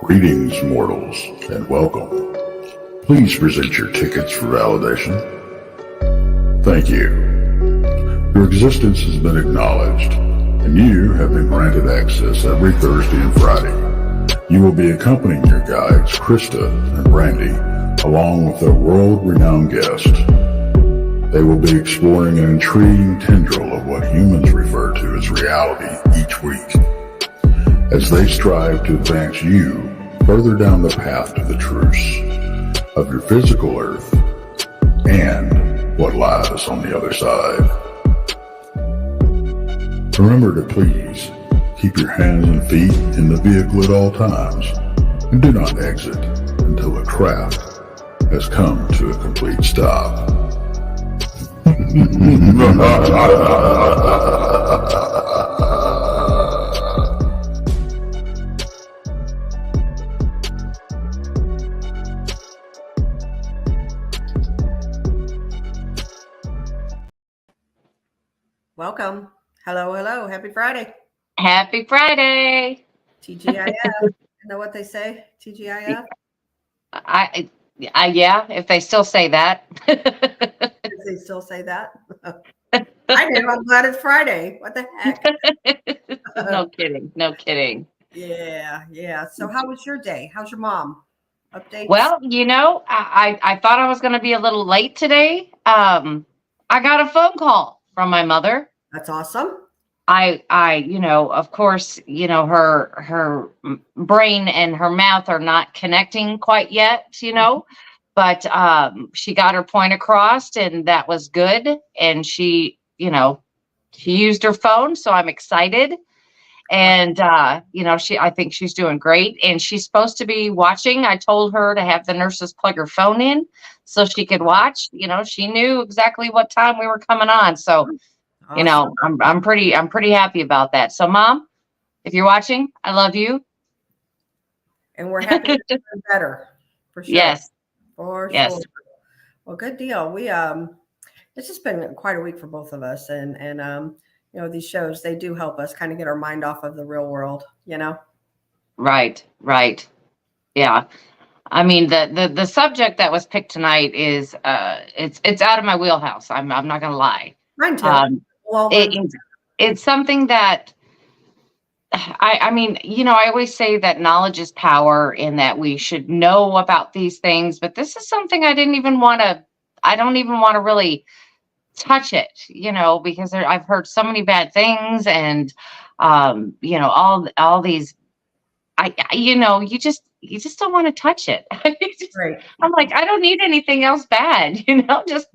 Greetings, mortals, and welcome. Please present your tickets for validation. Thank you. Your existence has been acknowledged, and you have been granted access every Thursday and Friday. You will be accompanying your guides, Krista and Brandy, along with a world-renowned guest. They will be exploring an intriguing tendril of what humans refer to as reality each week, as they strive to advance you further down the path to the truths of your physical earth and what lies on the other side. Remember to please keep your hands and feet in the vehicle at all times, and do not exit until the craft has come to a complete stop. Welcome. Hello, hello. Happy Friday. Happy Friday. TGIF. You know what they say? TGIF? Yeah, if they still say that. If they still say that? I do. I'm glad it's Friday. What the heck? No kidding. No kidding. Yeah. So how was your day? How's your mom? Updates? Well, I thought I was going to be a little late today. I got a phone call from my mother. That's awesome. Of course, her brain and her mouth are not connecting quite yet, but she got her point across, and that was good. And she used her phone, so I'm excited. And, I think she's doing great, and she's supposed to be watching. I told her to have the nurses plug her phone in so she could watch. She knew exactly what time we were coming on. So, awesome. I'm pretty happy about that. So, Mom, if you're watching, I love you. And we're happy to do better, for sure. Yes. For yes. Sure. Well, good deal. We it's just been quite a week for both of us, and these shows, they do help us kind of get our mind off of the real world, Right. Yeah. I mean, the subject that was picked tonight is it's out of my wheelhouse. I'm not gonna lie. Mine too. It's something that I always say that knowledge is power, and that we should know about these things, but this is something I don't even want to really touch it, because I've heard so many bad things, and all these, you just don't want to touch it. Right. I'm like, I don't need anything else bad, just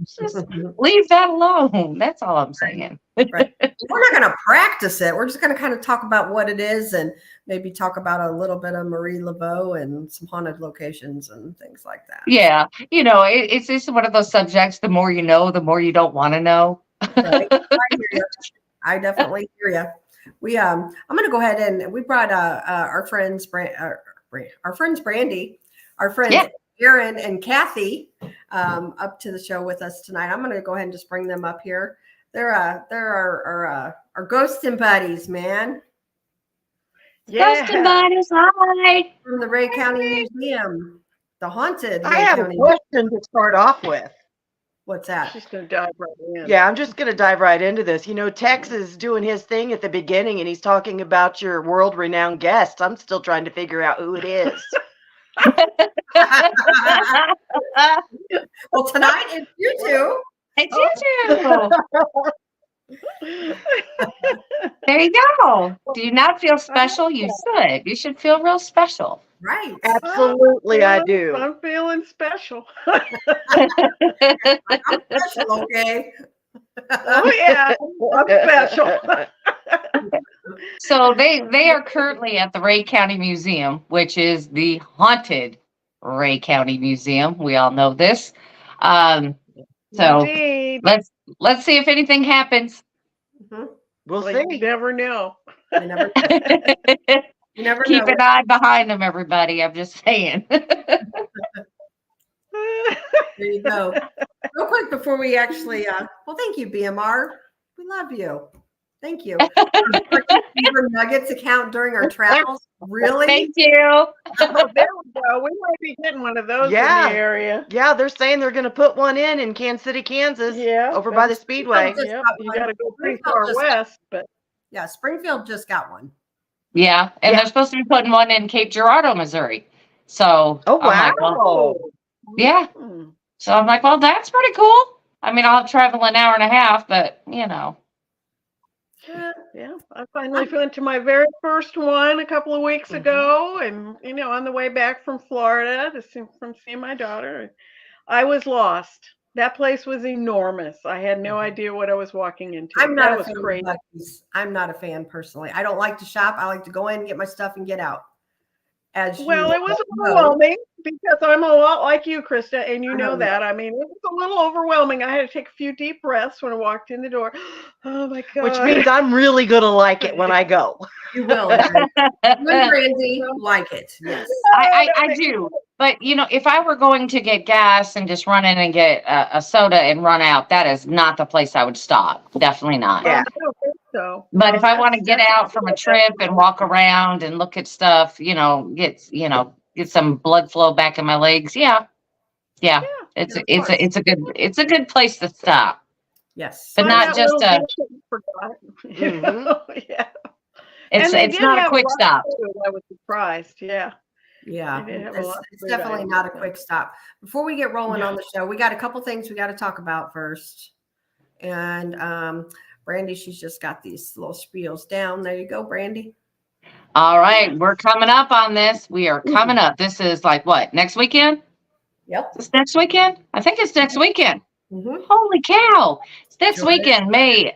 leave that alone. That's all I'm saying. Right. We're not going to practice it. We're just going to kind of talk about what it is, and maybe talk about a little bit of Laveau and some haunted locations and things like that. Yeah. It's just one of those subjects. The more you know, the more you don't want to know. Right. I definitely hear you. I'm going to go ahead, and we brought our friends Brandy, our friends Aaron and Kathy up to the show with us tonight. I'm going to go ahead and just bring them up here. They're our ghosting buddies, man. Yeah. Ghosting buddies, hi. From the Ray County Museum, the haunted. I have a question to start off with. What's that? Just going to dive right in. Yeah, I'm just going to dive right into this. Tex is doing his thing at the beginning, and he's talking about your world-renowned guest. I'm still trying to figure out who it is. Well, tonight it's you two. It's you two. There you go. Do you not feel special? You should. You should feel real special. Right. Absolutely, I do. I'm feeling special. I'm special, okay? Oh, yeah. I'm special. So they are currently at the Ray County Museum, which is the haunted Ray County Museum. We all know this. So Indeed. let's see if anything happens. Mm-hmm. We'll Well, see. you never know. You never Keep know. an eye behind them, everybody. I'm just saying. There you go. Real quick before we actually, thank you, BMR. We love you. Thank you. Beaver Nuggets account during our travels. Really? Thank you. Oh, there we go. We might be getting one of those Yeah. in the area. Yeah, they're saying they're going to put one in Kansas City, Kansas, Yeah, over by the that's- Speedway. Just Yep, got you one. got to go pretty Springfield far just- west, but Yeah, Springfield just got one. Yeah, and Yeah. they're supposed to be putting one in Cape Girardeau, Missouri. So Oh, I'm like, wow. well, yeah. Hmm. So I'm like, well, that's pretty cool. I mean, I'll have to travel an hour and a half, but you know. Yeah. I finally went to my very first one a couple of weeks ago, and on the way back from Florida from seeing my daughter, I was lost. That place was enormous. I had no idea what I was walking into. I'm not That a was fan of crazy. Buc-ee's. I'm not a fan personally. I don't like to shop. I like to go in, get my stuff, and get out. Well, it was know. overwhelming because I'm a lot like you, Krista, and you I know know that. I mean, it was a little overwhelming. I had to take a few deep breaths when I walked in the door. Oh my God. Which means I'm really going to like it when I go. You will. You and Brandy like it. Yes. I do. But, if I were going to get gas and just run in and get a soda and run out, that is not the place I would stop. Definitely not. Yeah. I don't think so. But if I That's- want to get that's out from a trip and walk around and look at stuff, get some blood flow back in my legs. Yeah. It's of it's a good place to stop. Yes. But Find not that just little a- dish that you forgot. Yeah. It's And they it's did not a have quick lot of stop. food. I was surprised. Yeah. Yeah. They did have a lot of It's food definitely items, not a so. quick stop. Before we get rolling Yeah. on the show, we got a couple things we got to talk about first. And Brandy, she's just got these little spiels down. There you go, Brandy. All right, we're coming up on this. We are coming up. This is like what, next weekend? Yep. Is this next weekend? I think it's next weekend. Mm-hmm. Holy cow. It's next Sure is. weekend, May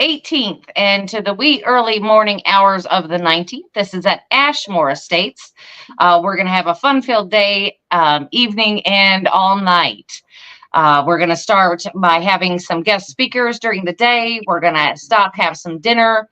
18th, and to the wee early morning hours of the 19th. This is at Ashmore Estates. We're going to have a fun-filled day, evening, and all night. We're going to start by having some guest speakers during the day. We're going to stop, have some dinner.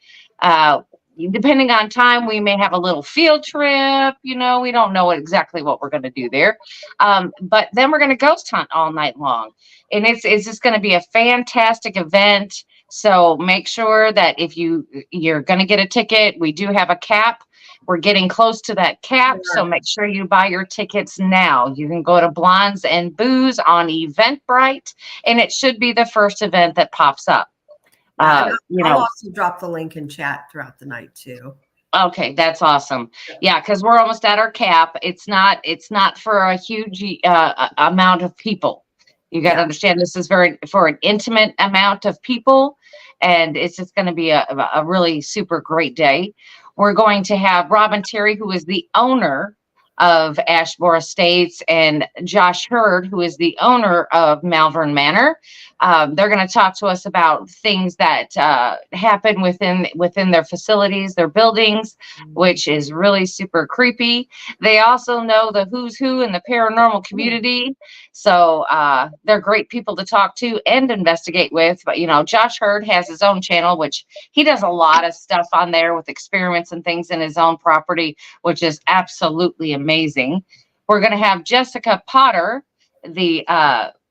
Depending on time, we may have a little field trip. We don't know exactly what we're going to do there. But then we're going to ghost hunt all night long. And it's just going to be a fantastic event. So make sure that if you're going to get a ticket, we do have a cap. We're getting close to that cap. So make sure you buy your tickets now. You can go to Blondes and Booze on Eventbrite, and it should be the first event that pops up. I'll also drop the link in chat throughout the night too. Okay, that's awesome. Yeah, because we're almost at our cap. It's not for a huge amount of people. You got to understand this is for an intimate amount of people, and it's just going to be a really super great day. We're going to have Robin Terry, who is the owner of Ashmore Estates, and Josh Hurd, who is the owner of Malvern Manor. They're going to talk to us about things that happen within their facilities, their buildings, which is really super creepy. They also know the who's who in the paranormal community. So they're great people to talk to and investigate with. But, Josh Hurd has his own channel, which he does a lot of stuff on there with experiments and things in his own property, which is absolutely amazing. We're going to have Jessica Potter, the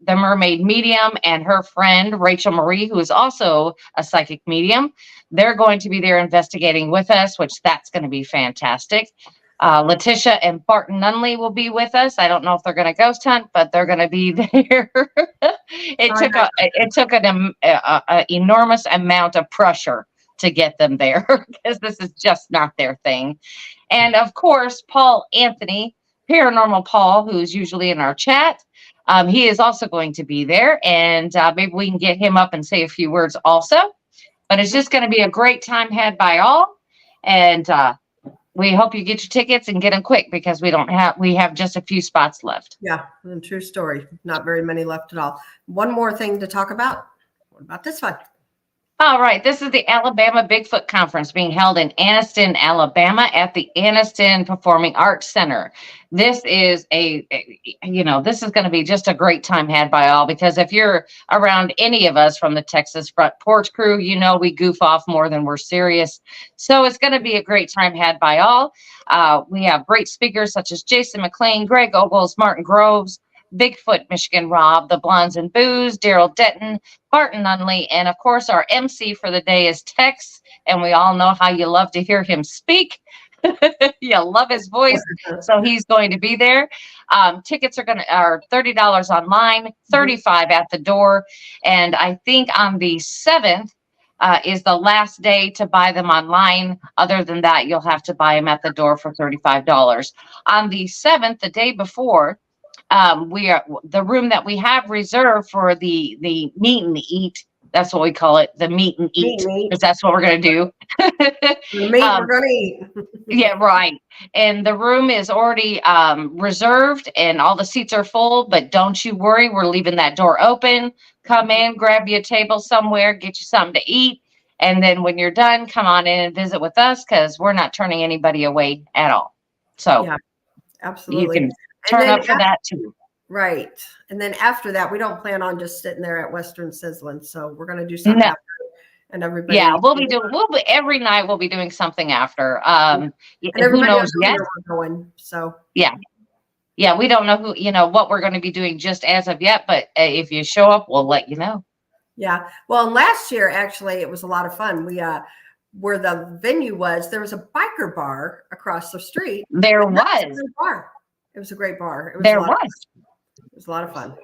mermaid medium, and her friend Rachel Marie, who is also a psychic medium. They're going to be there investigating with us, which that's going to be fantastic. Letitia and Barton Nunnelly will be with us. I don't know if they're going to ghost hunt, but they're going to be there. It took an enormous amount of pressure to get them there because this is just not their thing. And of course, Paul Anthony, Paranormal Paul, who's usually in our chat. He is also going to be there, and maybe we can get him up and say a few words also. But it's just going to be a great time had by all, and we hope you get your tickets and get them quick because we have just a few spots left. Yeah, true story. Not very many left at all. One more thing to talk about. What about this one? All right. This is the Alabama Bigfoot Conference being held in Anniston, Alabama at the Anniston Performing Arts Center. This is this is going to be just a great time had by all, because if you're around any of us from the Texas Front Porch crew, we goof off more than we're serious. So it's going to be a great time had by all. We have great speakers such as Jason McLean, Greg Ogles, Martin Groves, Bigfoot, Michigan Rob, the Blondes and Booze, Daryl Denton, Barton Nunnelly, and of course our MC for the day is Tex, and we all know how you love to hear him speak. You love his voice, so he's going to be there. Tickets are $30 online, $35 at the door, and I think on the 7th is the last day to buy them online. Other than that, you'll have to buy them at the door for $35. On the 7th, the day before, we are the room that we have reserved for the meet and eat. That's what we call it, the meet and eat, because that's what we're going to do. The meat we're going to eat. Yeah, right. And the room is already reserved and all the seats are full, but don't you worry. We're leaving that door open. Come in, grab you a table somewhere, get you something to eat. And then when you're done, come on in and visit with us because we're not turning anybody away at all. So yeah, absolutely. You can turn up for that too. Right. And then after that, we don't plan on just sitting there at Western Sizzling. So we're going to do something after, and everybody. Yeah, every night we'll be doing something after. And who knows yet? We're going, so. Yeah. Yeah, we don't know what we're going to be doing just as of yet, but if you show up, we'll let you know. Yeah. Well, last year, actually, it was a lot of fun. We, where the venue was, there was a biker bar across the street. There was. It was a great bar. It was a lot of fun.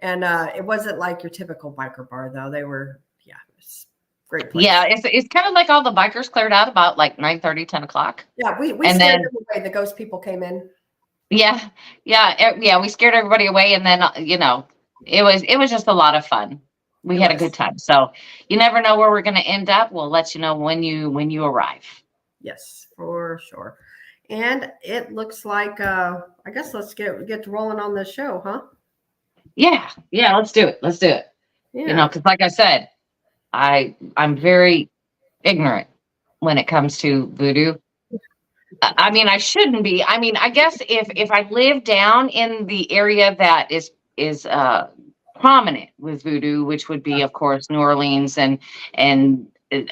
And it wasn't like your typical biker bar, though. They were, it was great place. Yeah, it's kind of like all the bikers cleared out about like 9:30, 10 o'clock. Yeah, we scared them away. The ghost people came in. Yeah, we scared everybody away, and then it was just a lot of fun. We had a good time. So you never know where we're going to end up. We'll let you know when you arrive. Yes, for sure. And it looks like I guess let's get to rolling on this show, huh? Yeah, let's do it. Yeah. Because like I said, I'm very ignorant when it comes to voodoo. I mean, I shouldn't be. I mean, I guess if I live down in the area that is prominent with voodoo, which would be, of course, New Orleans and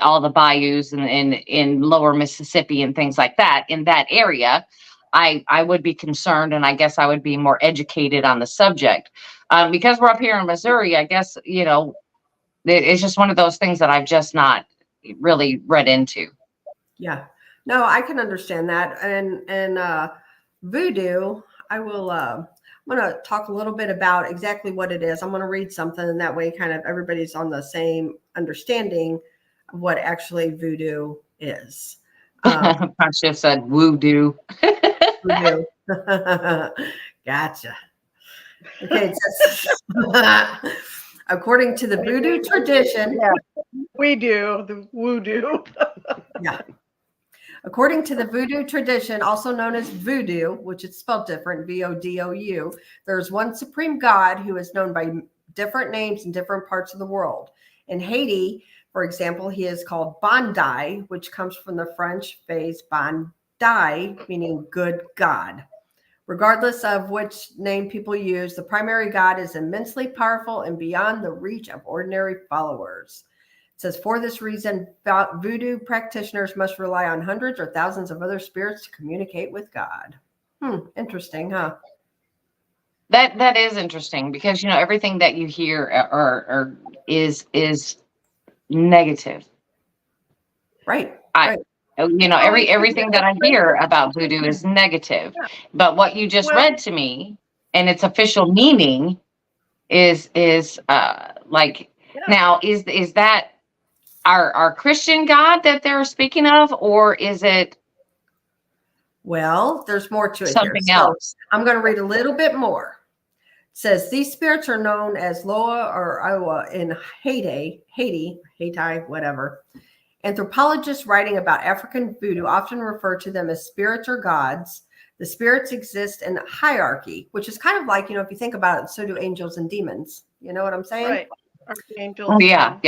all the bayous and in lower Mississippi and things like that, in that area, I would be concerned, and I guess I would be more educated on the subject. Because we're up here in Missouri, I guess, it's just one of those things that I've just not really read into. Yeah. No, I can understand that. And voodoo, I will I'm going to talk a little bit about exactly what it is. I'm going to read something, and that way kind of everybody's on the same understanding of what actually voodoo is. I should have said voodoo. Voodoo. Gotcha. Okay. According to the voodoo tradition. Yeah, we do. The voodoo. Yeah. According to the voodoo tradition, also known as voodoo, which is spelled different, VODOU, there's one supreme god who is known by different names in different parts of the world. In Haiti, for example, he is called Bondi, which comes from the French phrase Bondi, meaning good God. Regardless of which name people use, the primary god is immensely powerful and beyond the reach of ordinary followers. It says, for this reason, voodoo practitioners must rely on hundreds or thousands of other spirits to communicate with God. Interesting, huh? That is interesting because everything that you hear is negative. Right. Everything that I hear about voodoo is negative. But what you just read to me and its official meaning is now is that our Christian God that they're speaking of, or is it? Well, there's more to it. Something here. else. So I'm going to read a little bit more. It says these spirits are known as Loa or Iowa in Haiti, whatever. Anthropologists writing about African voodoo often refer to them as spirits or gods. The spirits exist in hierarchy, which is kind of like, if you think about it, so do angels and demons. You know what I'm saying? Right. Archangels. Oh, yeah.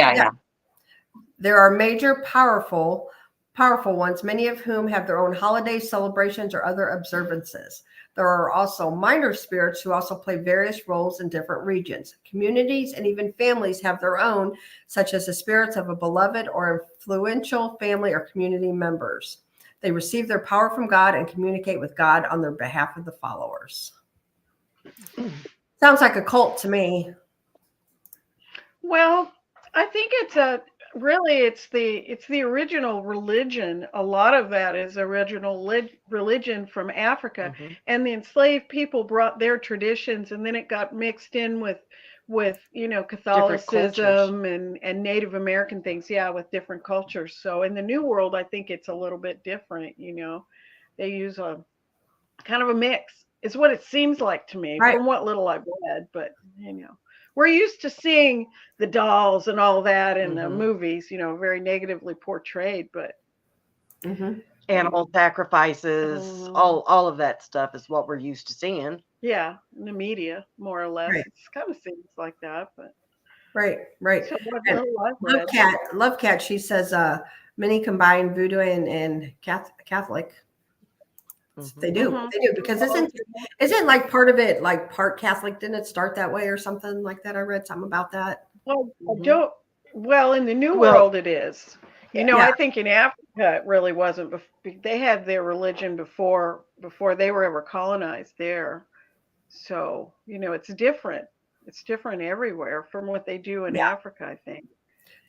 There are major, powerful ones, many of whom have their own holidays, celebrations, or other observances. There are also minor spirits who also play various roles in different regions. Communities and even families have their own, such as the spirits of a beloved or influential family or community members. They receive their power from God and communicate with God on their behalf of the followers. Sounds like a cult to me. Well, I think it's the original religion. A lot of that is original religion from Africa, and the enslaved people brought their traditions, and then it got mixed in with Catholicism and Native American things, with different cultures. So in the New World, I think it's a little bit different. They use a kind of a mix. It's what it seems like to me from what little I've read, but we're used to seeing the dolls and all that in the movies, very negatively portrayed, but animal sacrifices, all of that stuff is what we're used to seeing. Yeah, in the media, more or less. It kind of seems like that, but right. So Love Cat, she says many combine voodoo and Catholic. They do because isn't like part of it like part Catholic? Didn't it start that way or something like that? I read something about that. Well, in the New World it is. I think in Africa it really wasn't. They had their religion before they were ever colonized there. So it's different. It's different everywhere from what they do in Africa, I think.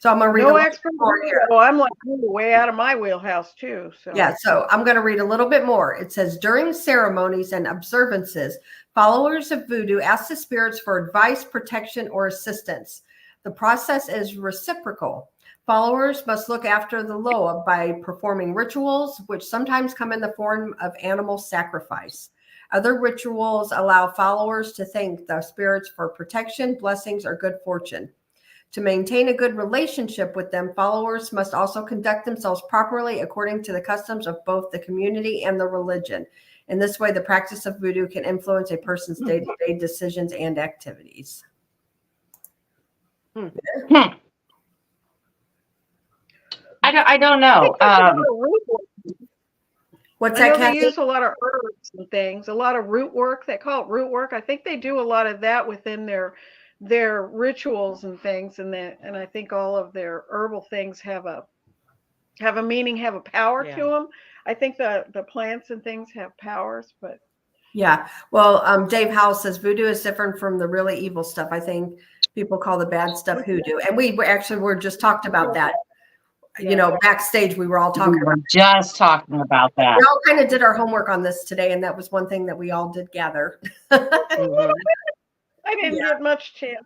So I'm gonna read expert more here. I'm like way out of my wheelhouse too. So I'm gonna read a little bit more. It says during ceremonies and observances, followers of voodoo ask the spirits for advice, protection, or assistance. The process is reciprocal. Followers must look after the Loa by performing rituals, which sometimes come in the form of animal sacrifice. Other rituals allow followers to thank the spirits for protection, blessings, or good fortune. To maintain a good relationship with them, followers must also conduct themselves properly according to the customs of both the community and the religion. In this way, the practice of voodoo can influence a person's day-to-day decisions and activities. I don't know. What's that, They use a lot of herbs and things, a lot of root work. They call it root work. I think they do a lot of that within their rituals and things, and I think all of their herbal things have a meaning, have a power to them. I think the plants and things have powers, but well, Dave Howell says voodoo is different from the really evil stuff. I think people call the bad stuff hoodoo, and we were just talked about that. Backstage we were all talking about. Just talking about that. We all kind of did our homework on this today, and that was one thing that we all did gather. I didn't get much chance.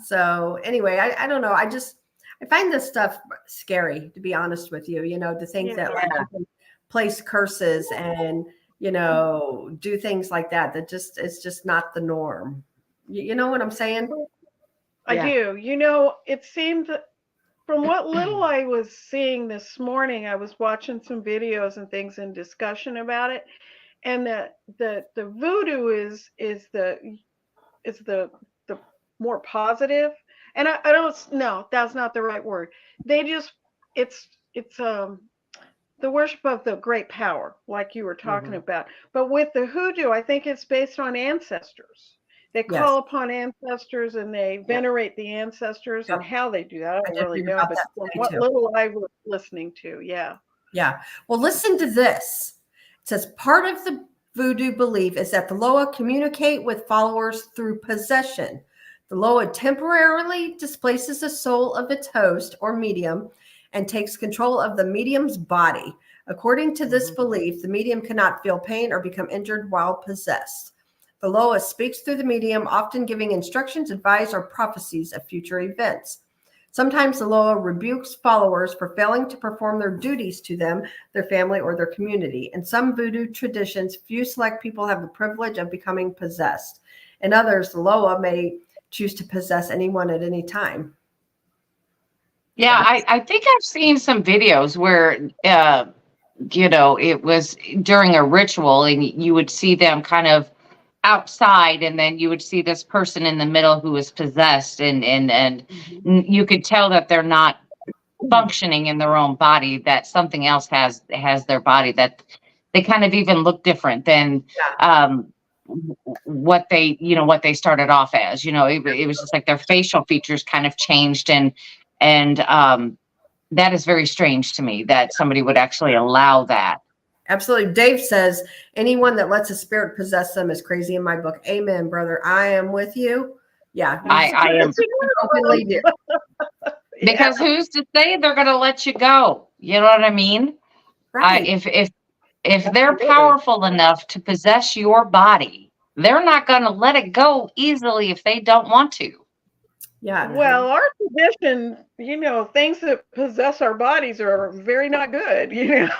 So anyway, I don't know. I find this stuff scary, to be honest with you. To think that like you can place curses and do things like that. That it's just not the norm. You know what I'm saying? I do. It seemed that from what little I was seeing this morning, I was watching some videos and things in discussion about it, and the voodoo is the more positive, and I don't know, that's not the right word. It's the worship of the great power, like you were talking about. But with the hoodoo, I think it's based on ancestors. They call upon ancestors and they venerate the ancestors, and how they do that, I don't really know. But from what little I was listening to, Well, listen to this. It says part of the voodoo belief is that the Loa communicate with followers through possession. The Loa temporarily displaces the soul of its host or medium and takes control of the medium's body. According to this belief, the medium cannot feel pain or become injured while possessed. The Loa speaks through the medium, often giving instructions, advice, or prophecies of future events. Sometimes the Loa rebukes followers for failing to perform their duties to them, their family, or their community. In some voodoo traditions, few select people have the privilege of becoming possessed. In others, the Loa may choose to possess anyone at any time. I think I've seen some videos where, it was during a ritual and you would see them kind of outside, and then you would see this person in the middle who is possessed, and you could tell that they're not functioning in their own body, that something else has their body, that they kind of even look different than what they started off as. It was just like their facial features kind of changed, and that is very strange to me that somebody would actually allow that. Absolutely. Dave says anyone that lets a spirit possess them is crazy in my book. Amen, brother. I am with you. Yeah. I am. Openly do. Because who's to say they're going to let you go? You know what I mean? Right. If they're powerful enough to possess your body, they're not going to let it go easily if they don't want to. Yeah. Well, our tradition, things that possess our bodies are very not good.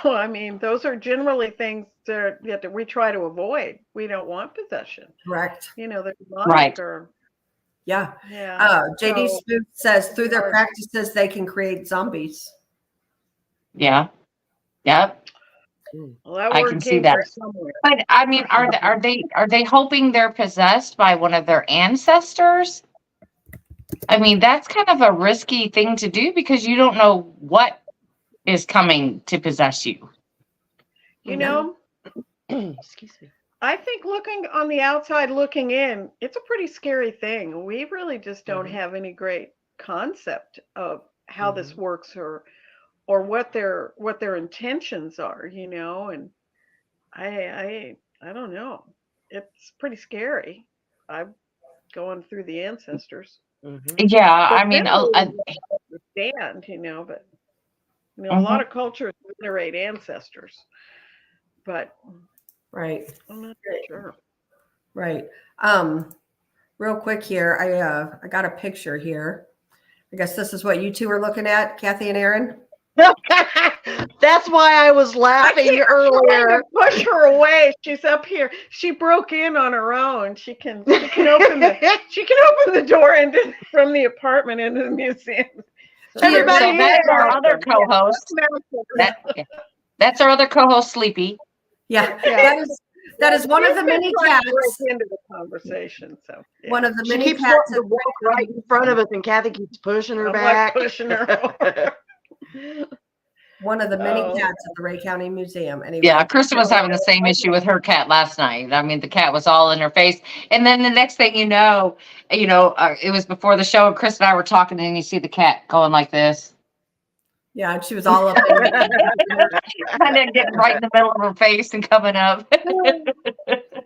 I mean, those are generally things that we try to avoid. We don't want possession. Correct. They're Right. Yeah. Yeah. JD Smooth says through their practices, they can create zombies. Yeah. Yep. Well, that I word can see came that. from somewhere. But I mean, are they hoping they're possessed by one of their ancestors? I mean, that's kind of a risky thing to do because you don't know what is coming to possess you. Excuse me. I think looking on the outside, looking in, it's a pretty scary thing. We really just don't have any great concept of how this works or what their intentions are, and I don't know. It's pretty scary. I'm going through the ancestors. Yeah, I mean, understand, but a lot of cultures venerate ancestors, but Right. I'm not sure. Right. Real quick here, I got a picture here. I guess this is what you two are looking at, Kathy and Aaron. That's why I was laughing earlier. Push her away. She's up here. She broke in on her own. She can open the door from the apartment into the museum. So that's our other co-host. That's our other co-host, Sleepy. Yeah. That is one of the many cats into the conversation. So one of the She many keeps cats wanting to walk right in front of us, and Kathy keeps pushing her back. Pushing her. One of the many cats at the Ray County Museum. Anyway. Yeah, Kristen was having the same issue with her cat last night. I mean, the cat was all in her face. And then the next thing you know, it was before the show, and Chris and I were talking, and you see the cat going like this. Yeah, and she was all up in Kind of getting right in the middle of her face and coming up.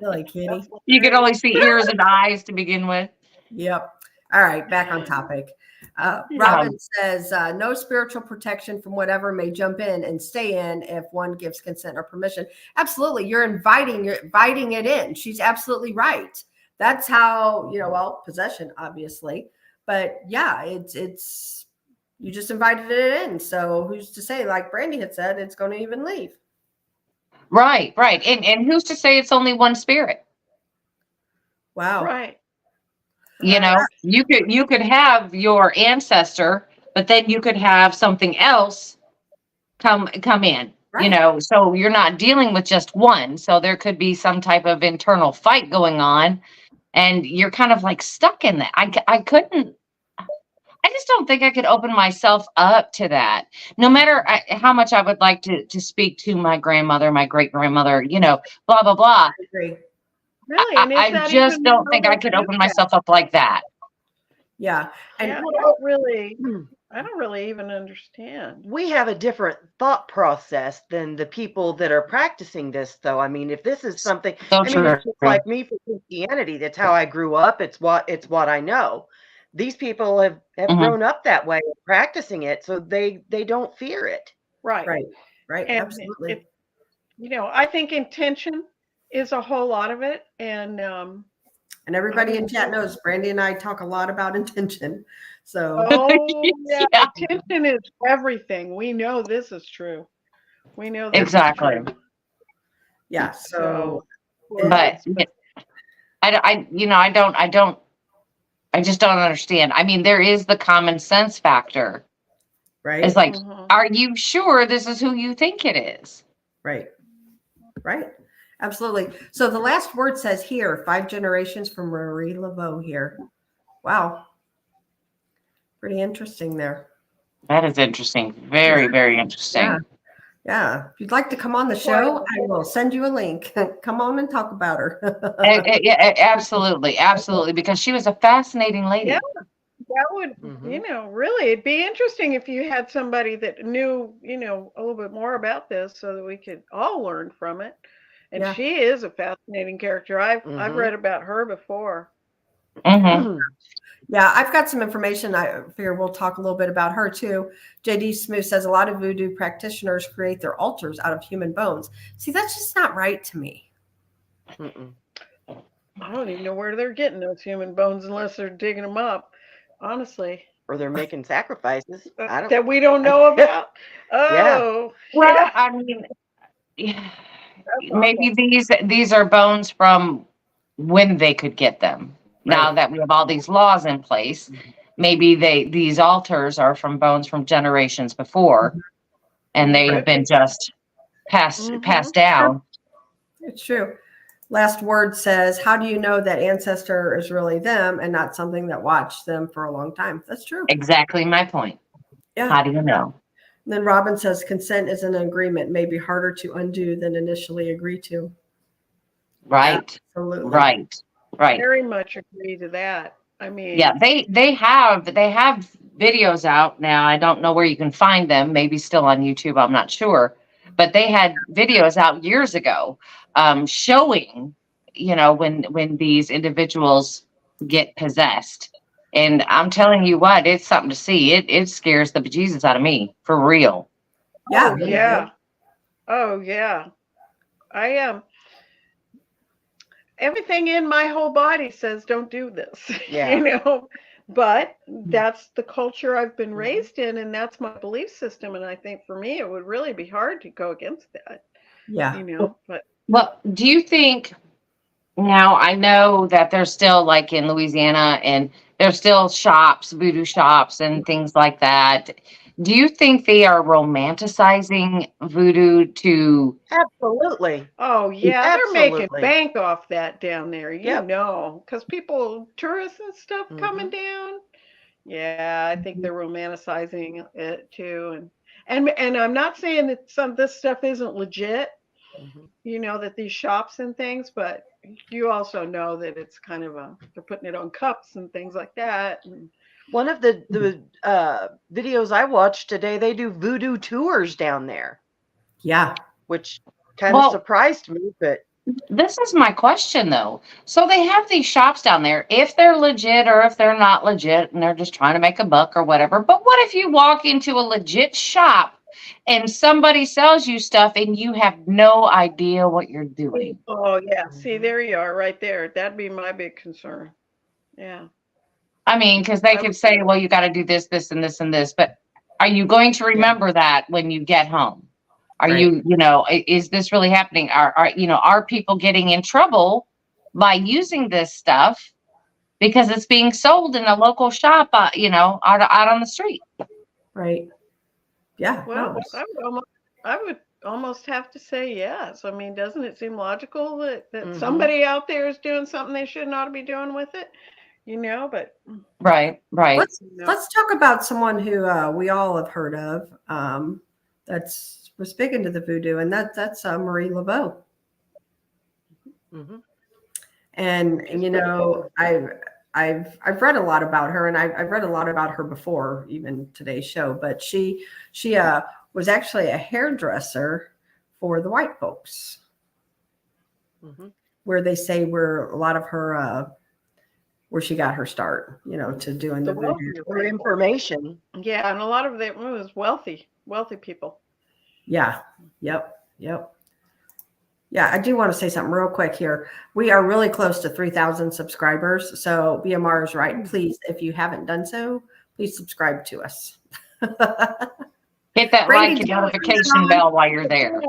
Silly kitty. You could only see ears and eyes to begin with. Yep. All right, back on topic. Robin says, no spiritual protection from whatever may jump in and stay in if one gives consent or permission. Absolutely. You're inviting it in. She's absolutely right. That's how, possession, obviously. But yeah, it's you just invited it in. So who's to say, like Brandy had said, it's going to even leave. Right. And who's to say it's only one spirit? Wow. Right. You could have your ancestor, but then you could have something else come in, right. So you're not dealing with just one. So there could be some type of internal fight going on, and you're kind of like stuck in that. I just don't think I could open myself up to that, no matter how much I would like to speak to my grandmother, my great grandmother, blah, blah, blah. I agree. Really? I just don't think I could open myself up like that. Yeah. And I don't really even understand. We have a different thought process than the people that are practicing this, though. I mean, if this is something, it's just like me for Christianity. That's how I grew up. It's what I know. These people have grown up that way, practicing it, so they don't fear it. Right. And absolutely. I think intention is a whole lot of it, and everybody in chat knows Brandy and I talk a lot about intention. So intention is everything. We know this is true. We know this exactly. is true. Yeah. So, but I just don't understand. I mean, there is the common sense factor. Right. It's like, are you sure this is who you think it is? Right. Absolutely. So the last word says here, 5 generations from Marie Laveau here. Wow. Pretty interesting there. That is interesting. Very, very interesting. Yeah. If you'd like to come on the show, I will send you a link. Come on and talk about her. Absolutely. Because she was a fascinating lady. Yeah. that would, really, it'd be interesting if you had somebody that knew, a little bit more about this so that we could all learn from it. And Yeah. she is a fascinating character. I've read about her before. Mm-hmm. Yeah, I've got some information. I figure we'll talk a little bit about her too. JD Smooth says a lot of voodoo practitioners create their altars out of human bones. See, that's just not right to me. Mm-mm. I don't even know where they're getting those human bones unless they're digging them up, honestly. Or they're making sacrifices. I don't. That we don't know about. Oh, Well, yeah. I mean, That's maybe awful. these are bones from when they could get them. Now that we have all these laws in place, maybe these altars are from bones from generations before, and they have been just passed down. It's true. Last word says, how do you know that ancestor is really them and not something that watched them for a long time? That's true. Exactly my point. Yeah. How do you know? And then Robin says, consent is an agreement, may be harder to undo than initially agree to. Right. Absolutely. Right. Very much agree to that. I mean, yeah, they have videos out now. I don't know where you can find them. Maybe still on YouTube. I'm not sure, but they had videos out years ago, showing, when these individuals get possessed. And I'm telling you what, it's something to see. It scares the bejesus out of me, for real. Yeah. Oh, yeah. Oh, yeah. I am. Everything in my whole body says don't do this. Yeah. But that's the culture I've been raised in, and that's my belief system. And I think for me, it would really be hard to go against that. Yeah. But Well, do you think, now I know that there's still, like in Louisiana, and there's still shops, voodoo shops and things like that. Do you think they are romanticizing voodoo to? Absolutely. oh yeah, they're making Absolutely. bank off that down there, Yep. because tourists and stuff coming down. Yeah, I think they're romanticizing it too, and I'm not saying that this stuff isn't legit. That these shops and things, but you also know that it's kind of they're putting it on cups and things like that. And One of the videos I watched today, they do voodoo tours down there. Yeah. Which kind of surprised me, but This is my question, though. So they have these shops down there, if they're legit or if they're not legit, and they're just trying to make a buck or whatever. But what if you walk into a legit shop and somebody sells you stuff and you have no idea what you're doing? oh yeah, see, there you are, right there. That'd be my big concern. Yeah. I mean, because they could say, well, you got to do this, this, and this, and this. But are you going to remember that when you get home? Are you, is this really happening? Are people getting in trouble by using this stuff because it's being sold in a local shop, out on the street? Right. Yeah. Well, I would almost have to say yes. I mean, doesn't it seem logical that somebody out there is doing something they shouldn't ought to be doing with it? But Right. Let's talk about someone who we all have heard of. Was big into the voodoo, and that's Marie Laveau. And I've read a lot about her, and I've read a lot about her before even today's show. But she was actually a hairdresser for the white folks, where they say where a lot of her where she got her start, to doing the voodoo. For information. Yeah, and a lot of it was wealthy people. Yeah. Yep. Yeah, I do want to say something real quick here. We are really close to 3,000 subscribers. So BMR is right. Please, if you haven't done so, please subscribe to us. Hit that like and notification bell while you're there.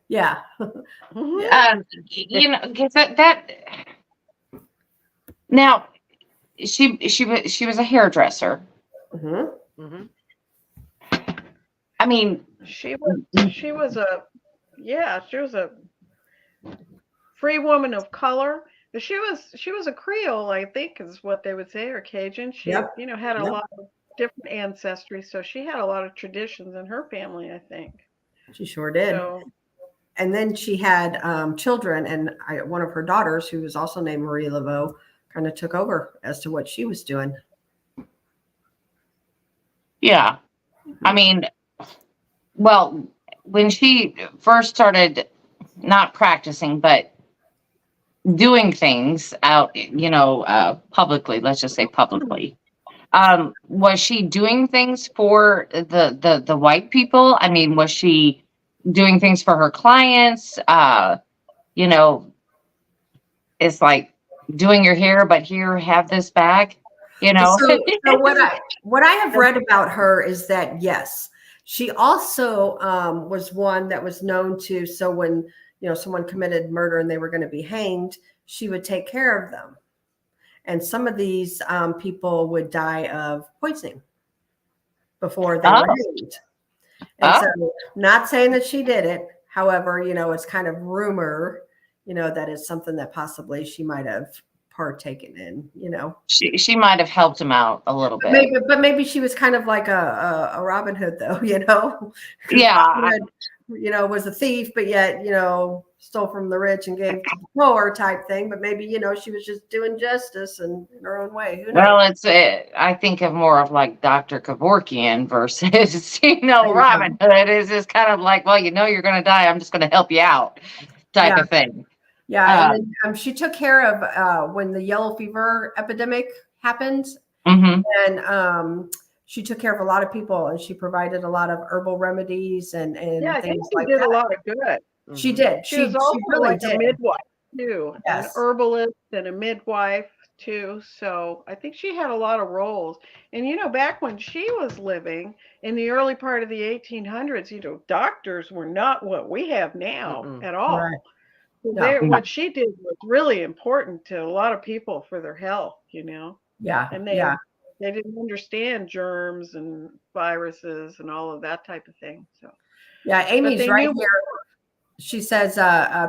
Yeah. Because that. Now, she was a hairdresser. I mean, she was a free woman of color. She was a Creole, I think, is what they would say, or Cajun. She had a lot of different ancestry, so she had a lot of traditions in her family, I think. She sure did. And then she had children, and one of her daughters, who was also named Marie Laveau, kind of took over as to what she was doing. Yeah. I mean, well, when she first started not practicing, but doing things out, publicly, let's just say publicly, was she doing things for the white people? I mean, was she doing things for her clients? It's like doing your hair, but here, have this bag, So what I have read about her is that, yes, she also was one that was known to, so when, someone committed murder and they were going to be hanged, she would take care of them. And some of these people would die of poisoning before they were hanged. And so, not saying that she did it. However, it's kind of rumor, that is something that possibly she might have partaken in, She might have helped him out a little bit. Maybe she was kind of like a Robin Hood, though, Yeah. Was a thief, but yet, stole from the rich and gave to the poor type thing. But maybe, she was just doing justice in her own way. Who knows? Well, I think of more of like Dr. Kevorkian versus, Robin Hood is just kind of like, well, you're going to die. I'm just going to help you out type of thing. Yeah. And then, she took care of when the yellow fever epidemic happened. Mm-hmm. And she took care of a lot of people, and she provided a lot of herbal remedies and I think things she like did that. a lot of good. She did. She was also really like a midwife too, Yes. an herbalist and a midwife too. So I think she had a lot of roles. And back when she was living in the early part of the 1800s, doctors were not what we have now at all. Right. So what she did was really important to a lot of people for their health. Yeah. And they didn't understand germs and viruses and all of that type of thing. So yeah, Amy's right here. She says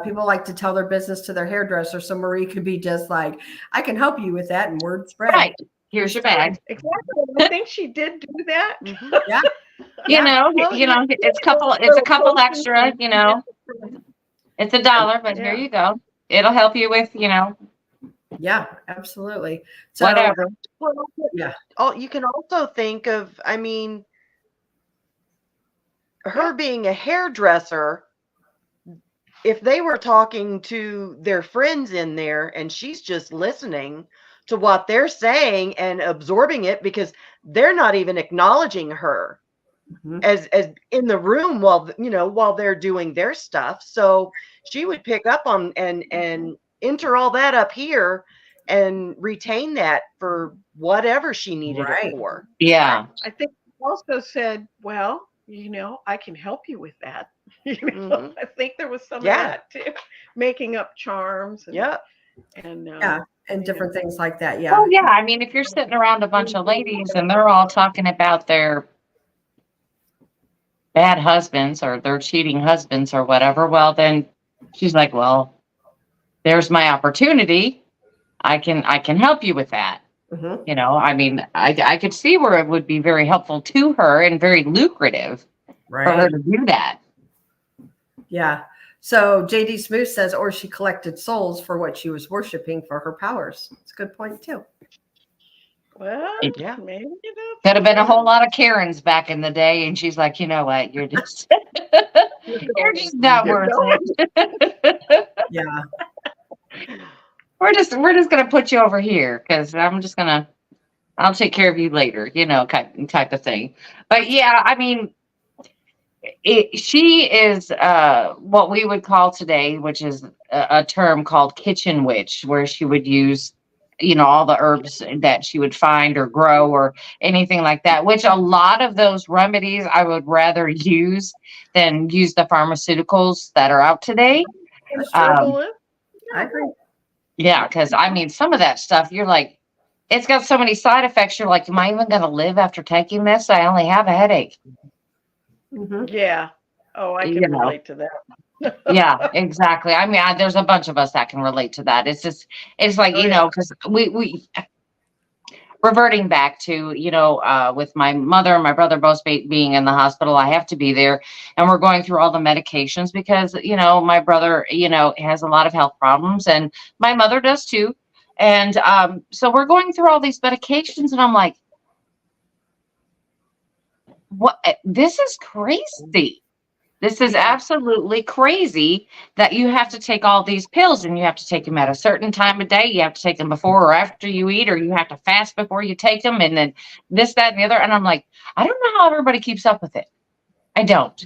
people like to tell their business to their hairdresser, so Marie could be just like, I can help you with that, and word spread. Right. Here's your bag. Exactly. I think she did do that. Yeah. It's a couple extra, it's $1, but here you go. It'll help you with, Yeah, absolutely. So whatever. Well, yeah. You can also think of, her being a hairdresser. If they were talking to their friends in there and she's just listening to what they're saying and absorbing it, because they're not even acknowledging her as in the room while they're doing their stuff. So she would pick up on and enter all that up here and retain that for whatever she needed it for. Yeah. I think she also said, well, I can help you with that. I think there was some of that too, making up charms. And different things like that. Yeah. Well, yeah. I mean, if you're sitting around a bunch of ladies and they're all talking about their bad husbands or their cheating husbands or whatever, well, then she's like, well, there's my opportunity. I can help you with that. I could see where it would be very helpful to her and very lucrative for her to do that. Yeah. So JD Smooth says, or she collected souls for what she was worshiping for her powers. It's a good point too. Well, yeah, maybe could have been a whole lot of Karens back in the day, and she's like, you know what, you're just you're just not worth it. Yeah. We're just gonna put you over here because I'll take care of you later, type of thing. But yeah, I mean, she is what we would call today, which is a term called kitchen witch, where she would use, all the herbs that she would find or grow or anything like that, which a lot of those remedies I would rather use than use the pharmaceuticals that are out today. I agree. Yeah, because some of that stuff, you're like, it's got so many side effects. You're like, am I even going to live after taking this? I only have a headache. Yeah. Oh, I can relate to that. Yeah, exactly. There's a bunch of us that can relate to that. It's like, because we reverting back to, with my mother and my brother both being in the hospital, I have to be there, and we're going through all the medications because, my brother, has a lot of health problems, and my mother does too. And so we're going through all these medications, and I'm like, what? This is crazy. This is absolutely crazy that you have to take all these pills and you have to take them at a certain time of day. You have to take them before or after you eat, or you have to fast before you take them, and then this, that, and the other. And I'm like, I don't know how everybody keeps up with it. I don't.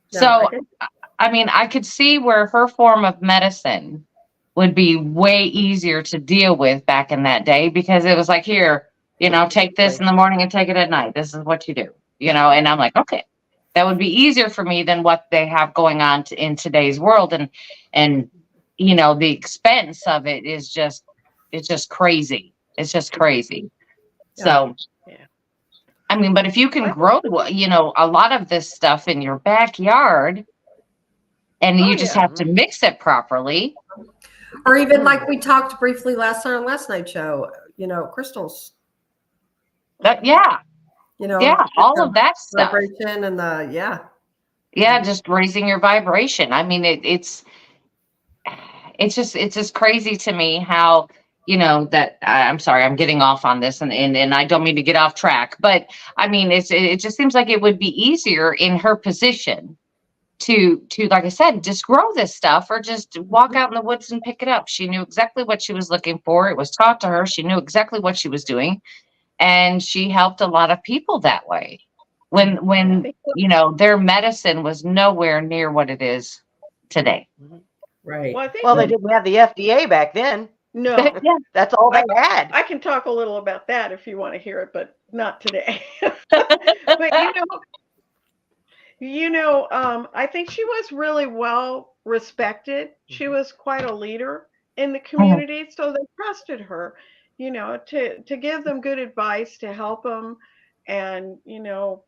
So, I mean, I could see where her form of medicine would be way easier to deal with back in that day, because it was like, here, take this in the morning and take it at night. This is what you do, and I'm like, okay. That would be easier for me than what they have going on in today's world. And the expense of it is it's just crazy. It's just crazy. Yeah. So, I mean, but if you can grow, a lot of this stuff in your backyard, and you just have to mix it properly. Or even like we talked briefly last night on last night's show, crystals. Yeah. All of that stuff. Vibration and just raising your vibration. I mean, it's just crazy to me how, that I'm sorry, I'm getting off on this and I don't mean to get off track, but I mean, it just seems like it would be easier in her position to, like I said, just grow this stuff or just walk out in the woods and pick it up. She knew exactly what she was looking for. It was taught to her. She knew exactly what she was doing. And she helped a lot of people that way when their medicine was nowhere near what it is today. Right. Well, they didn't have the FDA back then. No, that's all they had. I can talk a little about that if you want to hear it, but not today. But I think she was really well respected. She was quite a leader in the community, so they trusted her. To give them good advice, to help them, and to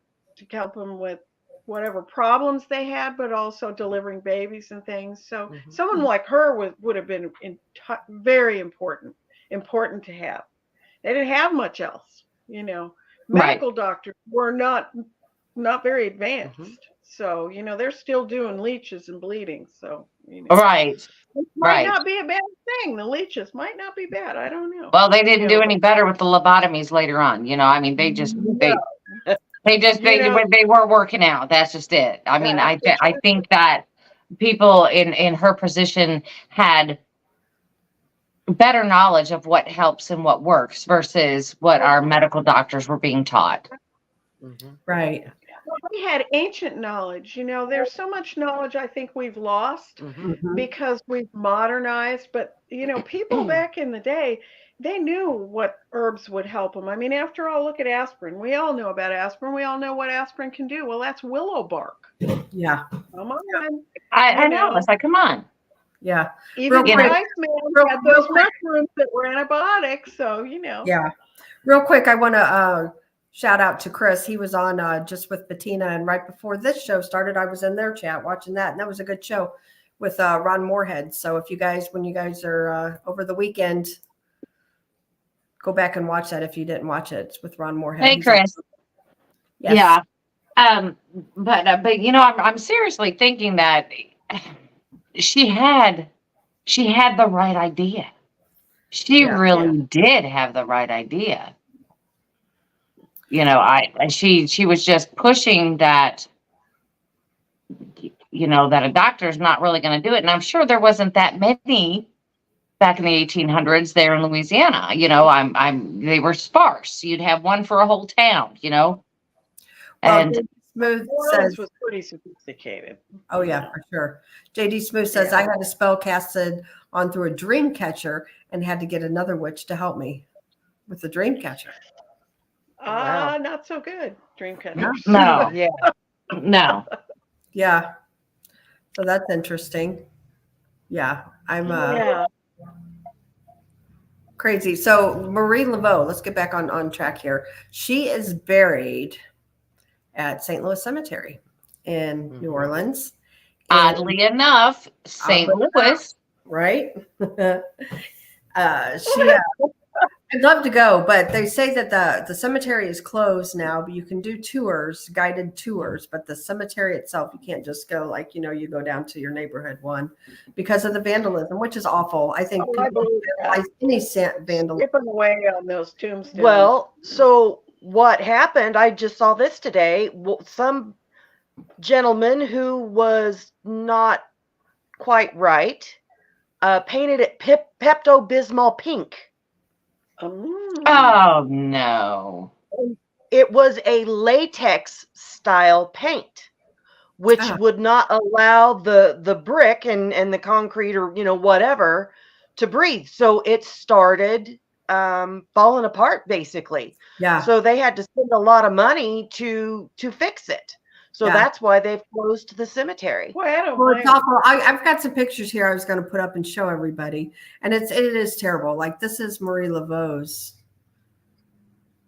help them with whatever problems they had, but also delivering babies and things. So someone like her would have been very important to have. They didn't have much else. Medical doctors were not very advanced. So, they're still doing leeches and bleeding. So, Right. It might not be a bad thing. The leeches might not be bad. I don't know. Well, they didn't do any better with the lobotomies later on. I mean, they were working out. That's just it. I mean, I think that people in her position had better knowledge of what helps and what works versus what our medical doctors were being taught. Right. We had ancient knowledge. There's so much knowledge I think we've lost because we've modernized. But, people back in the day, they knew what herbs would help them. I mean, after all, look at aspirin. We all know about aspirin. We all know what aspirin can do. Well, that's willow bark. Yeah. Come on. I know. It's like, come on. Yeah. Even the Iceman had those mushrooms that were antibiotics. So, Yeah. Real quick, I want to shout out to Chris. He was on just with Bettina, and right before this show started, I was in their chat watching that, and that was a good show with Ron Moorhead. So if when you guys are over the weekend, go back and watch that if you didn't watch it. It's with Ron Moorhead. Hey, Chris. Yes. Yeah. But I'm seriously thinking that she had the right idea. She really did have the right idea. She was just pushing that, that a doctor's not really going to do it. And I'm sure there wasn't that many back in the 1800s there in Louisiana. They were sparse. You'd have one for a whole town, And Smooth says was pretty sophisticated. Oh yeah, for sure. JD Smooth says I had a spell casted on through a dream catcher and had to get another witch to help me with the dream catcher. Not so good. Dream catcher. No. No. Yeah. So that's interesting. Yeah. I'm crazy. So Marie Laveau, let's get back on track here. She is buried at St. Louis Cemetery in New Orleans. Oddly enough, St. Louis. Right? I'd love to go, but they say that the cemetery is closed now, but you can do tours, guided tours, but the cemetery itself, you can't just go like, you go down to your neighborhood one because of the vandalism, which is awful. I think I believe any vandalism. Skipping away on those tombstones. Well, so what happened, I just saw this today. Some gentleman who was not quite right painted it Pepto-Bismol pink. Oh no. It was a latex style paint, which would not allow the brick and the concrete or whatever to breathe. So it started falling apart basically. Yeah. So they had to spend a lot of money to fix it. So that's why they've closed the cemetery. Well, it's awful. I've got some pictures here I was going to put up and show everybody, and it is terrible. Like, this is Marie Laveau's.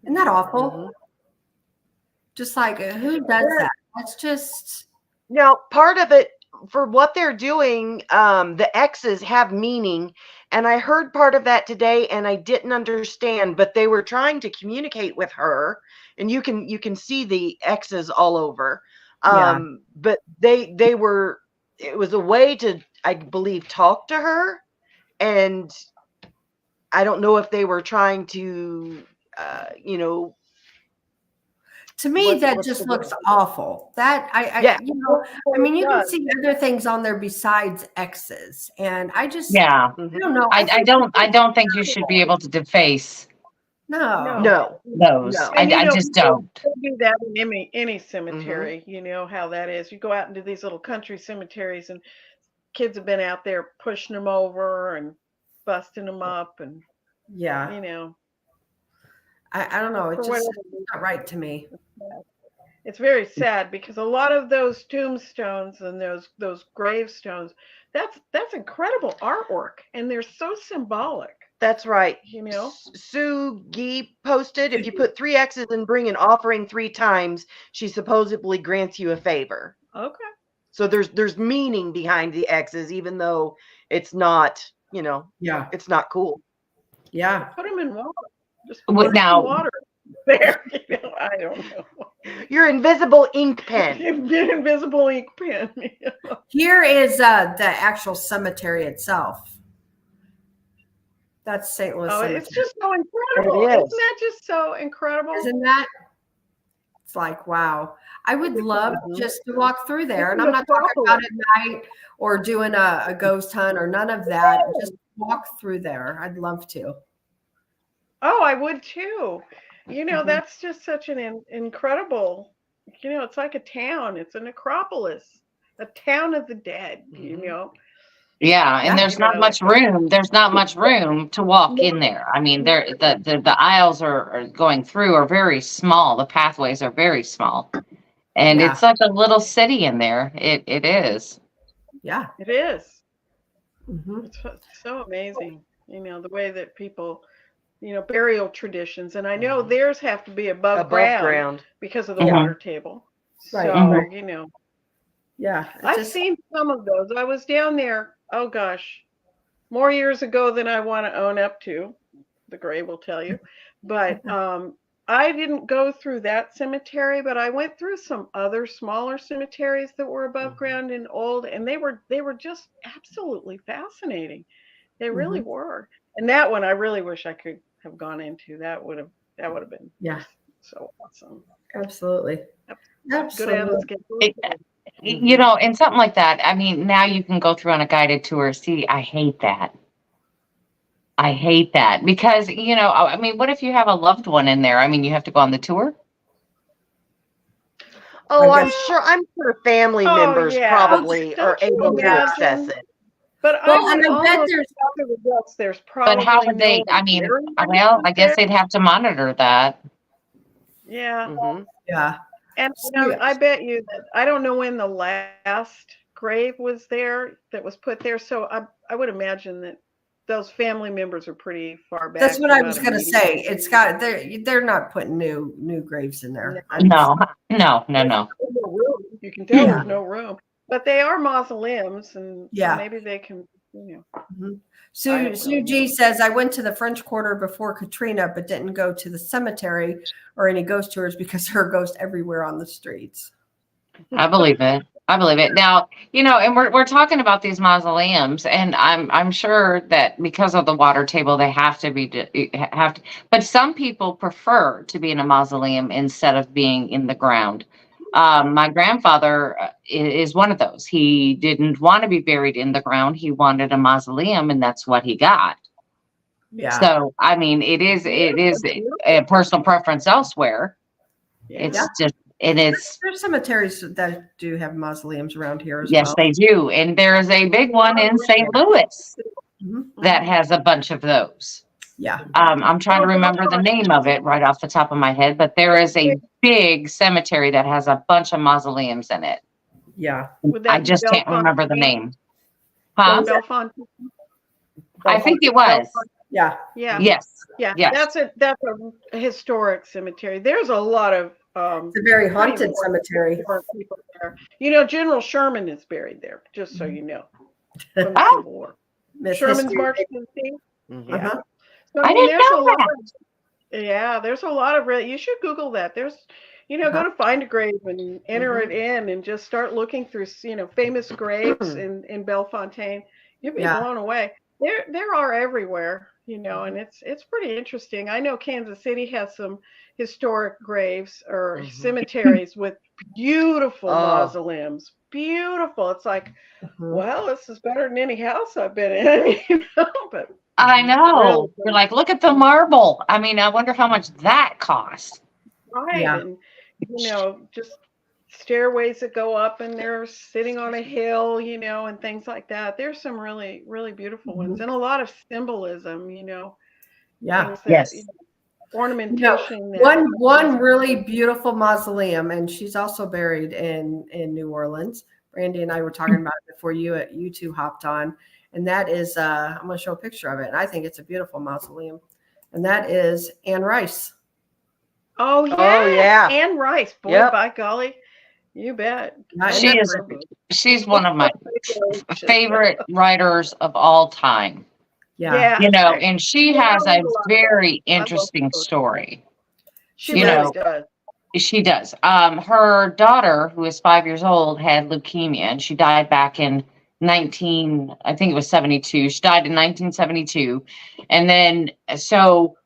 Isn't that awful? Mm-hmm. Just like, who does that? That's just. Now, part of it, for what they're doing, the X's have meaning, and I heard part of that today, and I didn't understand, but they were trying to communicate with her, and you can see the X's all over. But they were, it was a way to, I believe, talk to her, and I don't know if they were trying to, To me, that just looks awful. That I mean, you can see other things on there besides X's, and I just I don't know. I don't think you should be able to deface No. those. I just don't. Do that in any cemetery. You know how that is. You go out into these little country cemeteries, and kids have been out there pushing them over and busting them up, and I don't know. It's just not right to me. It's very sad because a lot of those tombstones and those gravestones, that's incredible artwork, and they're so symbolic. That's right. Sue Gee posted, if you put 3 X's and bring an offering 3 times, she supposedly grants you a favor. Okay. So there's meaning behind the X's, even though it's not, it's not cool. Yeah. Put them in water. Just put now, water there. I don't know. Your invisible ink pen. Your invisible ink pen. Here is the actual cemetery itself. That's St. Louis Cemetery. It's just so incredible. Isn't that just so incredible? Isn't that? It's like, wow. I would love just to walk through there. And I'm not talking about at night or doing a ghost hunt or none of that. Just walk through there. I'd love to. Oh, I would too. That's just such an incredible, it's like a town. It's a necropolis, a town of the dead, Yeah, and there's not much room. There's not much room to walk in there. I mean, the aisles are going through are very small. The pathways are very small. And it's such a little city in there. It is. Yeah. It is. It's so amazing, the way that people burial traditions, and I know theirs have to be above ground because of the water table. Right. So, yeah. I've seen some of those. I was down there, oh gosh, more years ago than I want to own up to. The grave will tell you. But I didn't go through that cemetery, but I went through some other smaller cemeteries that were above ground and old, and they were just absolutely fascinating. They really were. And that one I really wish I could have gone into. That would have been so awesome. Absolutely. And something like that. I mean, now you can go through on a guided tour. See, I hate that because, I mean, what if you have a loved one in there? I mean, you have to go on the tour. Oh, I'm sure family members probably are able to access it. But I bet there's probably. But how would they? I mean, well, I guess they'd have to monitor that. Yeah. Yeah. And I bet you that I don't know when the last grave was there that was put there. So I would imagine that those family members are pretty far back. That's what I was going to say. It's got they're not putting new graves in there. No. You can tell there's no room. But they are mausoleums, and maybe they can, Sue G says, I went to the French Quarter before Katrina, but didn't go to the cemetery or any ghost tours because there are ghosts everywhere on the streets. I believe it. I believe it. Now, and we're talking about these mausoleums, and I'm sure that because of the water table, they have to, but some people prefer to be in a mausoleum instead of being in the ground. My grandfather is one of those. He didn't want to be buried in the ground. He wanted a mausoleum, and that's what he got. Yeah. So, I mean, it is a personal preference elsewhere. It's just, and it's, there's cemeteries that do have mausoleums around here as yes, well. they do. And there's a big one in St. Louis that has a bunch of those. Yeah. I'm trying to remember the name of it right off the top of my head, but there is a big cemetery that has a bunch of mausoleums in it. Yeah. I just can't remember the name. Huh? I think it was. Yeah. Yeah. Yes. Yeah. Yes. That's a historic cemetery. There's a lot of it's a very haunted cemetery. People there. General Sherman is buried there, just so you know. From the Civil War. Sherman's March to the Sea. Yeah. So, I didn't know that. There's a lot of you should Google that. There's go to Find a Grave and enter it in and just start looking through famous graves in Bellefontaine. You'll be blown away. There are everywhere, and it's pretty interesting. I know Kansas City has some historic graves or cemeteries with beautiful mausoleums. Beautiful. It's like, well, this is better than any house I've been in, but I know. You're like, look at the marble. I mean, I wonder how much that costs. Right. Yeah. And, just stairways that go up and they're sitting on a hill, and things like that. There's some really, really beautiful ones and a lot of symbolism, Yeah. That, ornamentation. One really beautiful mausoleum, and she's also buried in New Orleans. Brandy and I were talking about it before you two hopped on. And that is, I'm going to show a picture of it. And I think it's a beautiful mausoleum. And that is Anne Rice. Oh, yeah. Anne Rice. Boy, by golly. You bet. She's one of my favorite writers of all time. Yeah. And she has a very interesting story. She really does. She does. Her daughter, who is 5 years old, had leukemia, and she died back in 72. She died in 1972. And then, so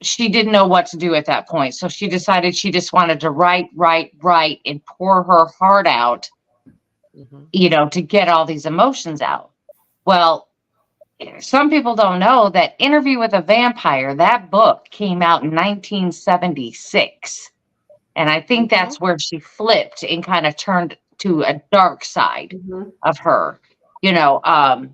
she didn't know what to do at that point. So she decided she just wanted to write, and pour her heart out, to get all these emotions out. Well, some people don't know that Interview with a Vampire, that book came out in 1976. And I think that's where she flipped and kind of turned to a dark side of her. I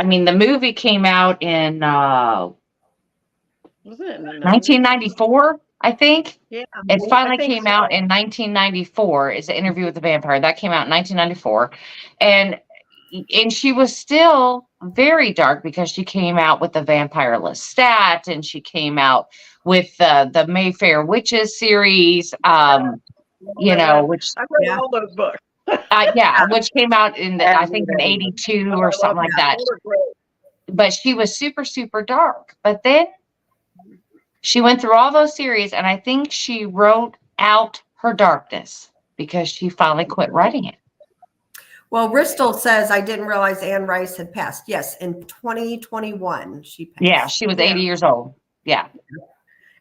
mean, the movie came out in 1994, I think. Yeah. It finally came out in 1994 is the Interview with the Vampire. That came out in 1994. And she was still very dark because she came out with the Vampire Lestat, and she came out with the Mayfair Witches series, which I've read all those books. Which came out I think in 82 or something like that. But she was super, super dark. But then she went through all those series, and I think she wrote out her darkness because she finally quit writing it. Well, Bristol says, I didn't realize Anne Rice had passed. Yes, in 2021, she passed. Yeah, she was 80 years old. Yeah.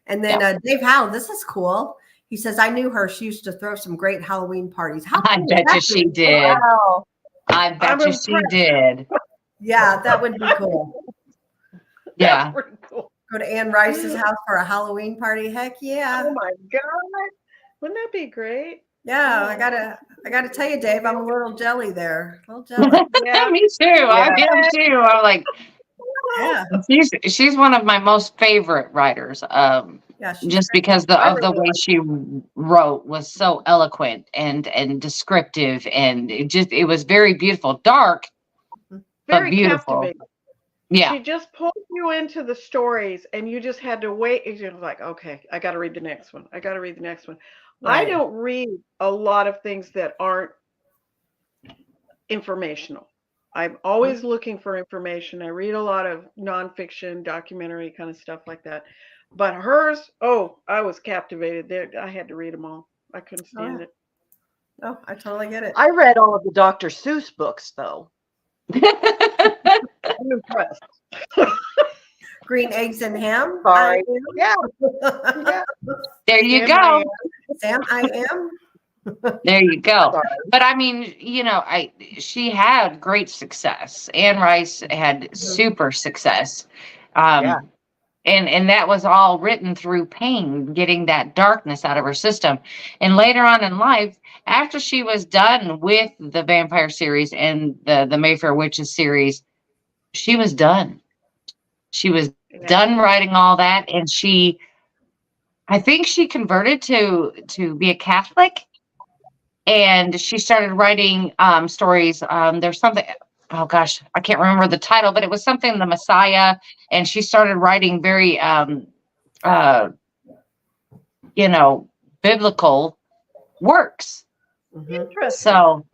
And then Dave Howe, this is cool. He says, I knew her. She used to throw some great Halloween parties. I bet you she did. Wow. I bet you she did. Yeah, that would be cool. Yeah. Cool. Go to Anne Rice's house for a Halloween party. Heck yeah. Oh my God. Wouldn't that be great? Yeah, I gotta tell you, Dave, I'm a little jelly there. A little jelly. Yeah, me too. I am too. I'm like, she's one of my most favorite writers. Just because of the way she wrote was so eloquent and descriptive, and it was very beautiful, dark, but beautiful. Captivating. Yeah, she just pulled you into the stories, and you just had to wait. You're like, okay, I got to read the next one. Right. I don't read a lot of things that aren't informational. I'm always looking for information. I read a lot of nonfiction, documentary kind of stuff like that. But hers, I was captivated there. I had to read them all. I couldn't stand it. Oh, I totally get it. I read all of the Dr. Seuss books, though. I'm impressed. Green eggs and ham. Sorry. I Yeah. am. Yeah. There you Sam, I go. am. Sam, I am. There you go. Sorry. But I mean, she had great success. Anne Rice had super success. Yeah. And that was all written through pain, getting that darkness out of her system. And later on in life, after she was done with the vampire series and the Mayfair Witches series, she was done. She was done writing all that. And I think she converted to be a Catholic. And she started writing stories. There's something, oh gosh, I can't remember the title, but it was something the Messiah. And she started writing very, biblical works. Interesting. So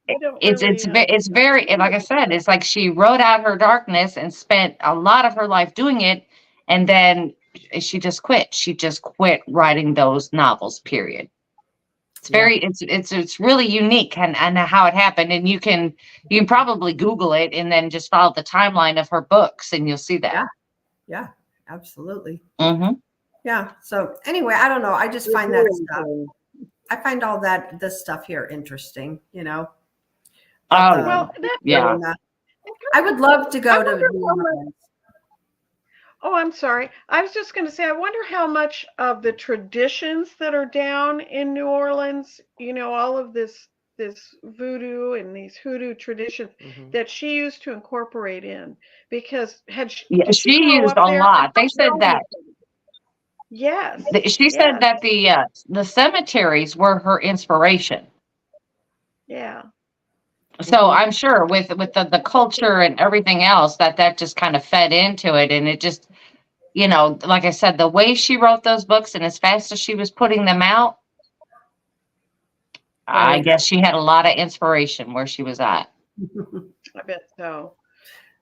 it's very, like I said, it's like she wrote out her darkness and spent a lot of her life doing it, and then she just quit. She just quit writing those novels. Period. It's very, it's really unique and how it happened. And you can probably Google it and then just follow the timeline of her books and you'll see that. Yeah, absolutely. Mm-hmm. Yeah. So anyway, I don't know. I just find that stuff. I find all this stuff here interesting, Oh, well, yeah. I would love to go to New Orleans. Oh, I'm sorry. I was just going to say, I wonder how much of the traditions that are down in New Orleans, all of this voodoo and these hoodoo traditions that she used to incorporate in, because did she grow used up a there? lot. They said that. Yes. She said that the cemeteries were her inspiration. Yeah. So I'm sure with the culture and everything else that just kind of fed into it, and it just, like I said, the way she wrote those books and as fast as she was putting them out, I guess she had a lot of inspiration where she was at. I bet so.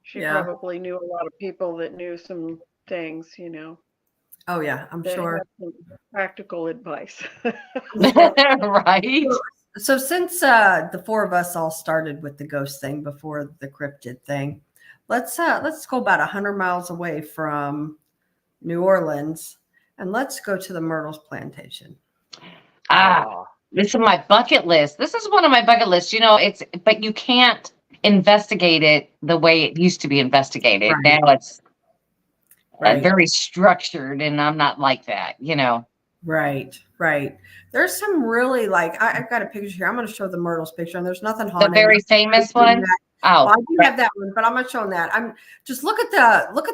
She probably knew a lot of people that knew some things, Oh yeah, I'm sure. Had some practical advice. Right. So since the four of us all started with the ghost thing before the cryptid thing, let's go about 100 miles away from New Orleans and let's go to the Myrtles Plantation. This is my bucket list. This is one of my bucket lists. But you can't investigate it the way it used to be investigated. Right. Now it's very structured, and I'm not like that. Right. There's some really I've got a picture here. I'm going to show the Myrtles picture, and there's nothing haunted. The very famous one. Oh, well, I do have that one, but I'm not showing that. I'm just look at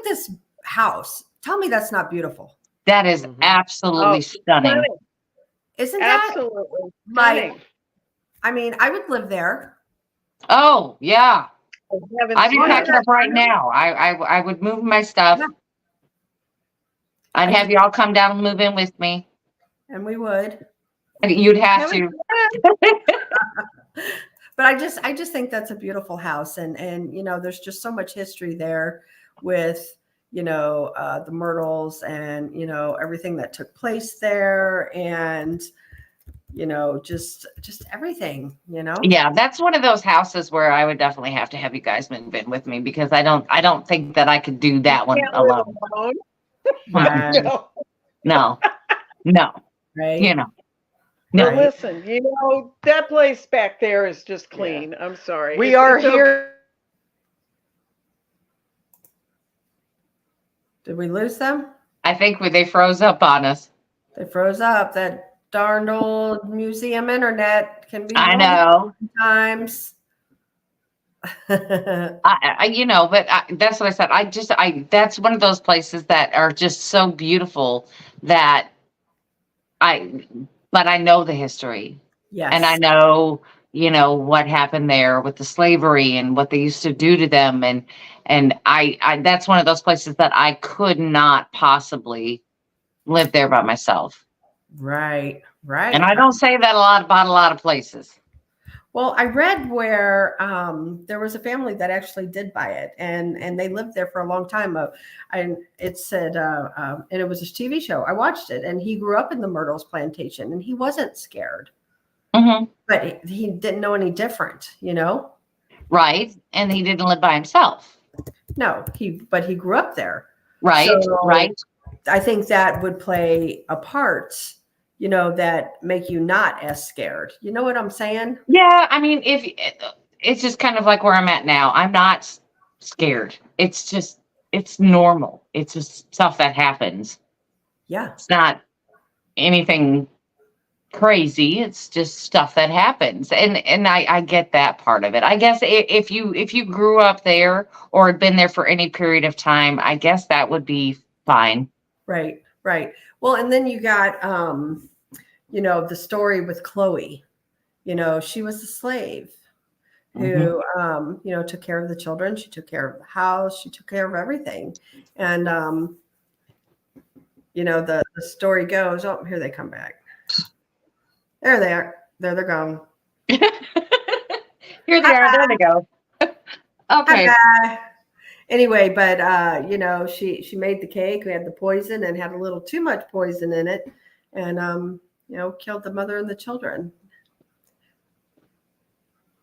this house. Tell me that's not beautiful. That is absolutely stunning. Isn't that absolutely stunning? I mean, I would live there. Oh yeah, I'd be packing up right now. now. I would move my stuff. Yeah. I'd have y'all come down and move in with me. And we would. You'd have to. But I just think that's a beautiful house, and there's just so much history there with the Myrtles and everything that took place there, and just everything. Yeah, that's one of those houses where I would definitely have to have you guys move in with me, because I don't think that I could do that one alone. No. Right. No. Well, listen, that place back there is just clean. I'm sorry. We are here. Did we lose them? I think they froze up on us. They froze up. That darned old museum internet can be. I know. Sometimes. But that's what I said. That's one of those places that are just so beautiful that but I know the history. Yes. And I know, what happened there with the slavery and what they used to do to them. And I that's one of those places that I could not possibly live there by myself. Right. And I don't say that about a lot of places. Well, I read where there was a family that actually did buy it, and they lived there for a long time. And it said, and it was a TV show. I watched it, and he grew up in the Myrtles Plantation, and he wasn't scared. But he didn't know any different, you know? Right. And he didn't live by himself. No, but he grew up there. Right. So right. I think that would play a part, you know, that make you not as scared. You know what I'm saying? Yeah. I mean, it's just kind of like where I'm at now. I'm not scared. It's normal. It's just stuff that happens. Yeah. It's not anything crazy. It's just stuff that happens. And I get that part of it. I guess if you grew up there or had been there for any period of time, I guess that would be fine. Right. Well, and then you got, you know, the story with Chloe. You know, she was a slave who, you know, took care of the children. She took care of the house. She took care of everything. And, you know, the story goes, oh, here they come back. There they are. There they're gone. Here they are. There they go. Okay. Hi-bye. Anyway, but you know, she made the cake. We had the poison and had a little too much poison in it, and you know, killed the mother and the children.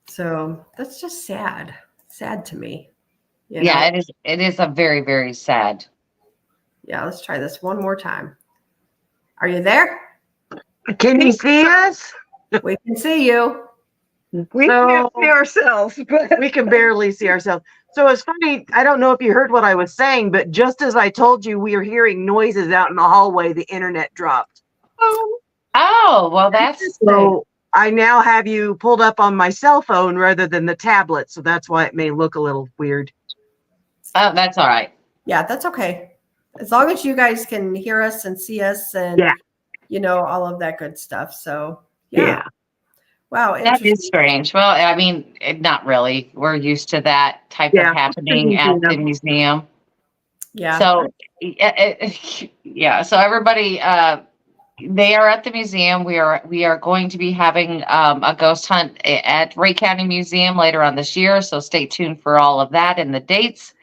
So that's just sad to me. You know? Yeah, it is a very, very sad. Yeah, let's try this one more time. Are you there? Can you see us? We can see you. We can't see ourselves, but We can barely see ourselves. So it's funny. I don't know if you heard what I was saying, but just as I told you, we are hearing noises out in the hallway. The internet dropped. Oh, well, that's So I now have you pulled up on my cell phone rather than the tablet. So that's why it may look a little weird. oh, that's all right. Yeah, that's okay. As long as you guys can hear us and see us and, you know, all of that good stuff. So, yeah. Wow. That is strange. Well, I mean, not really. We're used to that type of happening at the museum. Yeah. So, yeah. So everybody, they are at the museum. We are going to be having a ghost hunt at Ray County Museum later on this year. So stay tuned for all of that and the dates.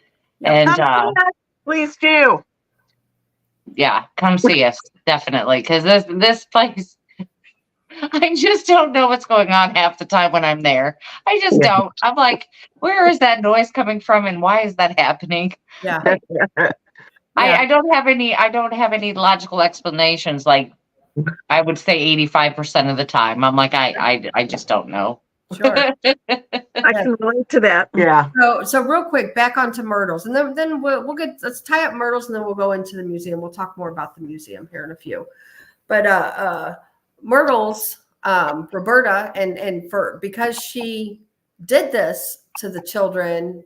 And Please do. yeah, come see us definitely, because this place, I just don't know what's going on half the time when I'm there. I just don't. I'm like, where is that noise coming from, and why is that happening? Yeah. I don't have any logical explanations. Like, I would say 85% of the time, I'm like, I just don't know. Sure. I can relate to that. Yeah. So real quick, back onto Myrtles, and then we'll let's tie up Myrtles, and then we'll go into the museum. We'll talk more about the museum here in a few. But Myrtles, Roberta, and because she did this to the children,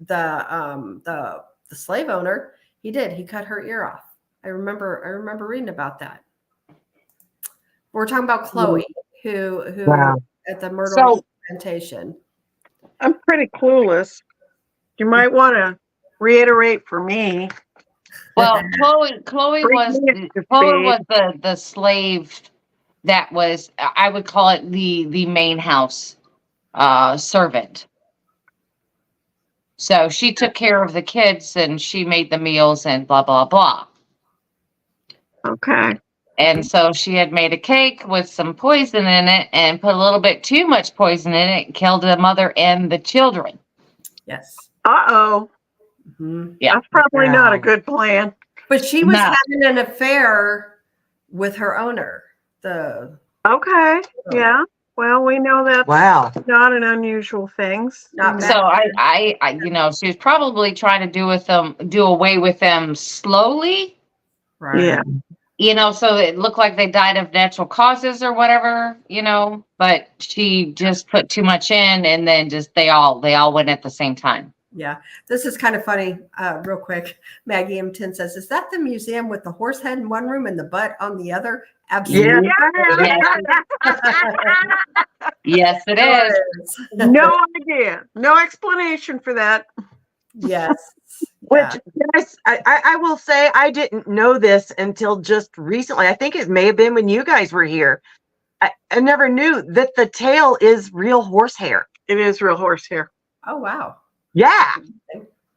the slave owner, he cut her ear off. I remember reading about that. We're talking about Chloe, who at the Myrtles Plantation. I'm pretty clueless. You might want to reiterate for me. Well, Chloe was the slave that was, I would call it the main house servant. So she took care of the kids and she made the meals and blah, blah, blah. Okay. And so she had made a cake with some poison in it and put a little bit too much poison in it and killed the mother and the children. Yes. Uh-oh. Mm-hmm. Yeah. That's probably not a good plan. But she was having an affair with her owner. Okay. Yeah. Well, we know that's not an unusual thing. So I you know, she was probably trying to do away with them slowly. Right. Yeah. You know, so it looked like they died of natural causes or whatever, you know, but she just put too much in and then they all went at the same time. Yeah. This is kind of funny. Real quick. Maggie M10 says, is that the museum with the horse head in one room and the butt on the other? Absolutely. Yes, it is. No idea. No explanation for that. Yes. Which, yes, I will say I didn't know this until just recently. I think it may have been when you guys were here. I never knew that the tail is real horsehair. It is real horsehair. Oh, wow. Yeah.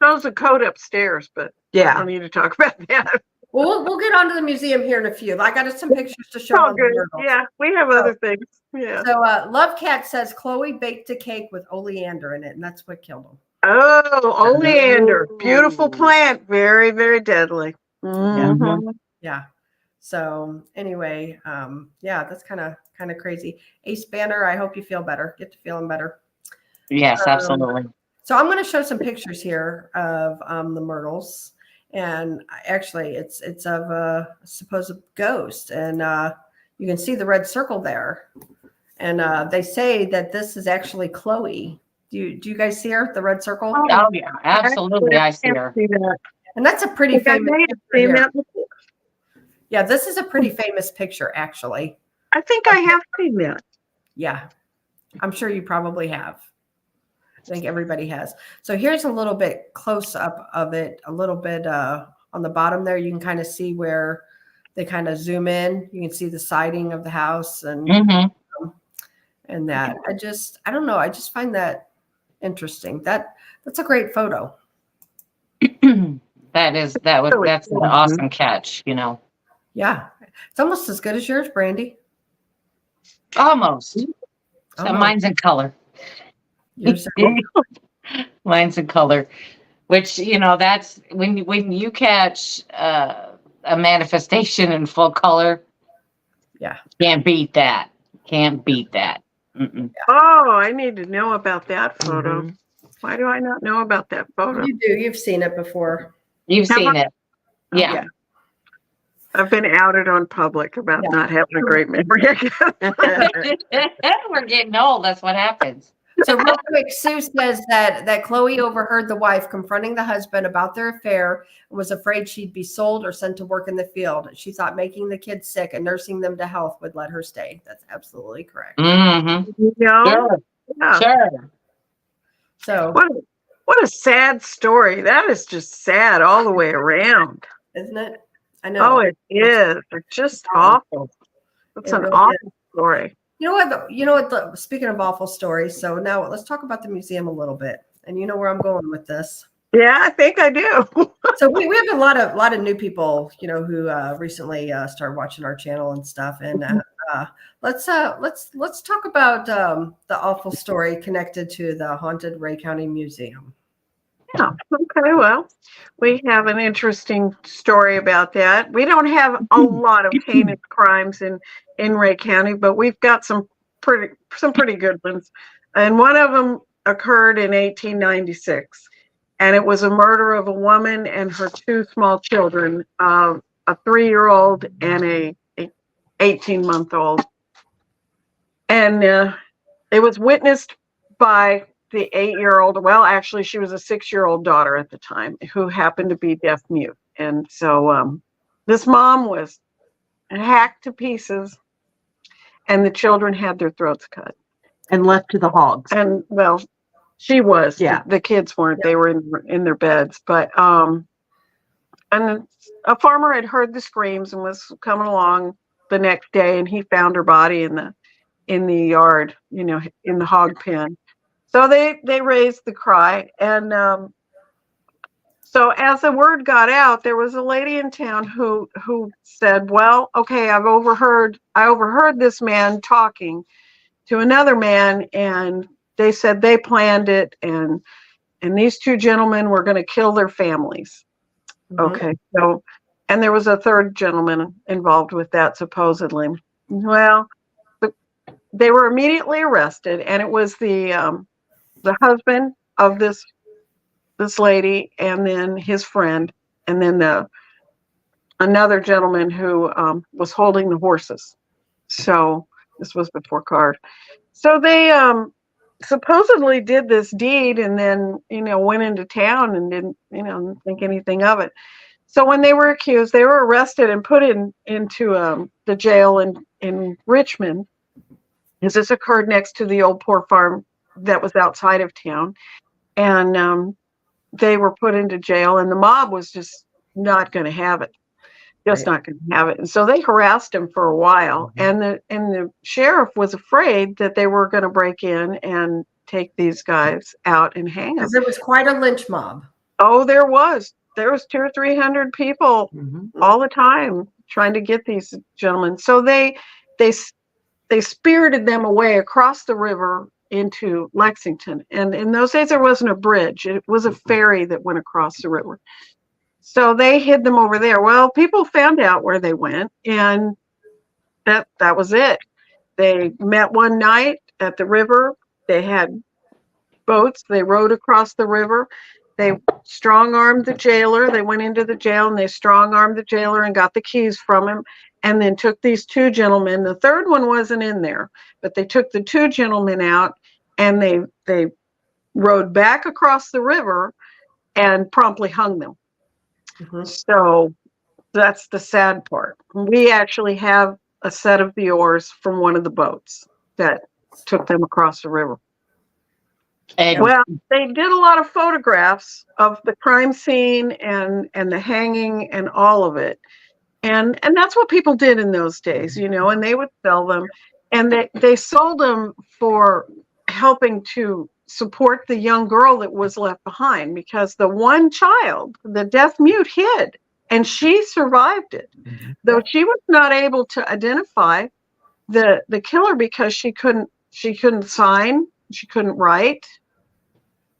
So's the coat upstairs, but I don't need to talk about that. Well, we'll get on to the museum here in a few. I got some pictures to show Oh, on the good. Myrtles. Yeah, we have other things. Yeah. So Love Cat says Chloe baked a cake with oleander in it, and that's what killed him. Oh, oleander. Beautiful plant. Very, very deadly. Mhm. Yeah. So anyway, yeah, that's kind of crazy. Ace Banner, I hope you feel better. Get to feeling better. Yes, absolutely. So I'm going to show some pictures here of the Myrtles, and actually, it's of a supposed ghost, and you can see the red circle there. And they say that this is actually Chloe. Do you guys see her? The red circle? Oh yeah, absolutely. I see her. And that's a pretty famous picture seen here. that before. Yeah, this is a pretty famous picture, actually. I think I have seen that. Yeah, I'm sure you probably have. I think everybody has. So here's a little bit close up of it, a little bit on the bottom there. You can kind of see where they kind of zoom in. You can see the siding of the house and that. I don't know. I just find that interesting. That's a great photo. That's an awesome catch, you know. Yeah. It's almost as good as yours, Brandy. Almost. So mine's in color. Yours Mine's in color, which, you know, that's when you catch a manifestation in full color. Yeah. Can't beat that. Mm-mm. Oh, I need to know about that photo. Why do I not know about that photo? You do. You've seen it before. You've seen it. Yeah. I've been outed on public about not having a great memory. We're getting old. That's what happens. So real quick, Sue says that Chloe overheard the wife confronting the husband about their affair and was afraid she'd be sold or sent to work in the field. She thought making the kids sick and nursing them to health would let her stay. That's absolutely correct. Mm-hmm. Sure. Yeah. Sure. So what a sad story. That is just sad all the way around. Isn't it? I know. Oh, it is. It's just awful. It's an awful story. You know what? Speaking of awful stories, so now let's talk about the museum a little bit. And you know where I'm going with this. Yeah, I think I do. So we have a lot of new people, you know, who recently started watching our channel and stuff. And let's talk about the awful story connected to the haunted Ray County Museum. Yeah. Okay. Well, we have an interesting story about that. We don't have a lot of heinous crimes in Ray County, but we've got some pretty good ones. And one of them occurred in 1896, and it was a murder of a woman and her two small children, a 3-year-old and a 18-month-old. And it was witnessed by the 8-year-old, well, actually, she was a 6-year-old daughter at the time who happened to be deaf mute. And so this mom was hacked to pieces, and the children had their throats cut. And left to the hogs. And, well, she was. Yeah. The kids weren't. They were in their beds. But, and a farmer had heard the screams and was coming along the next day, and he found her body in the yard, you know, in the hog pen. So they raised the cry, and so as the word got out, there was a lady in town who said, "Well, okay, I overheard this man talking to another man, and they said they planned it, and these two gentlemen were going to kill their families." Mm-hmm. Okay, so and there was a third gentleman involved with that supposedly. Well, they were immediately arrested, and it was the husband of this lady, and then his friend, and then another gentleman who was holding the horses. So this was before cars. So they supposedly did this deed, and then, you know, went into town and didn't, you know, think anything of it. So when they were accused, they were arrested and put into the jail in Richmond, because this occurred next to the old poor farm that was outside of town. And they were put into jail, and the mob was just not going to have it. Not going to have it. And so they harassed him for a while. And the sheriff was afraid that they were going to break in and take these guys out and hang them. Because it was quite a lynch mob. Oh, there was. there was 200 or 300 people Mm-hmm. all the time trying to get these gentlemen. So they spirited them away across the river into Lexington. And in those days, there wasn't a bridge. It was a ferry that went across the river. So they hid them over there. Well, people found out where they went, and that was it. They met one night at the river. They had boats. They rowed across the river. They strong-armed the jailer. They went into the jail, and they strong-armed the jailer and got the keys from him, and then took these two gentlemen. The third one wasn't in there, but they took the two gentlemen out, and they rowed back across the river and promptly hung them. Mm-hmm. So that's the sad part. We actually have a set of the oars from one of the boats that took them across the river. And Well, they did a lot of photographs of the crime scene and the hanging and all of it. And that's what people did in those days, you know, and they would sell them. And they sold them for helping to support the young girl that was left behind, because the one child, the deaf mute, hid, and she survived it. Mm-hmm. Though she was not able to identify the killer because she couldn't sign, she couldn't write,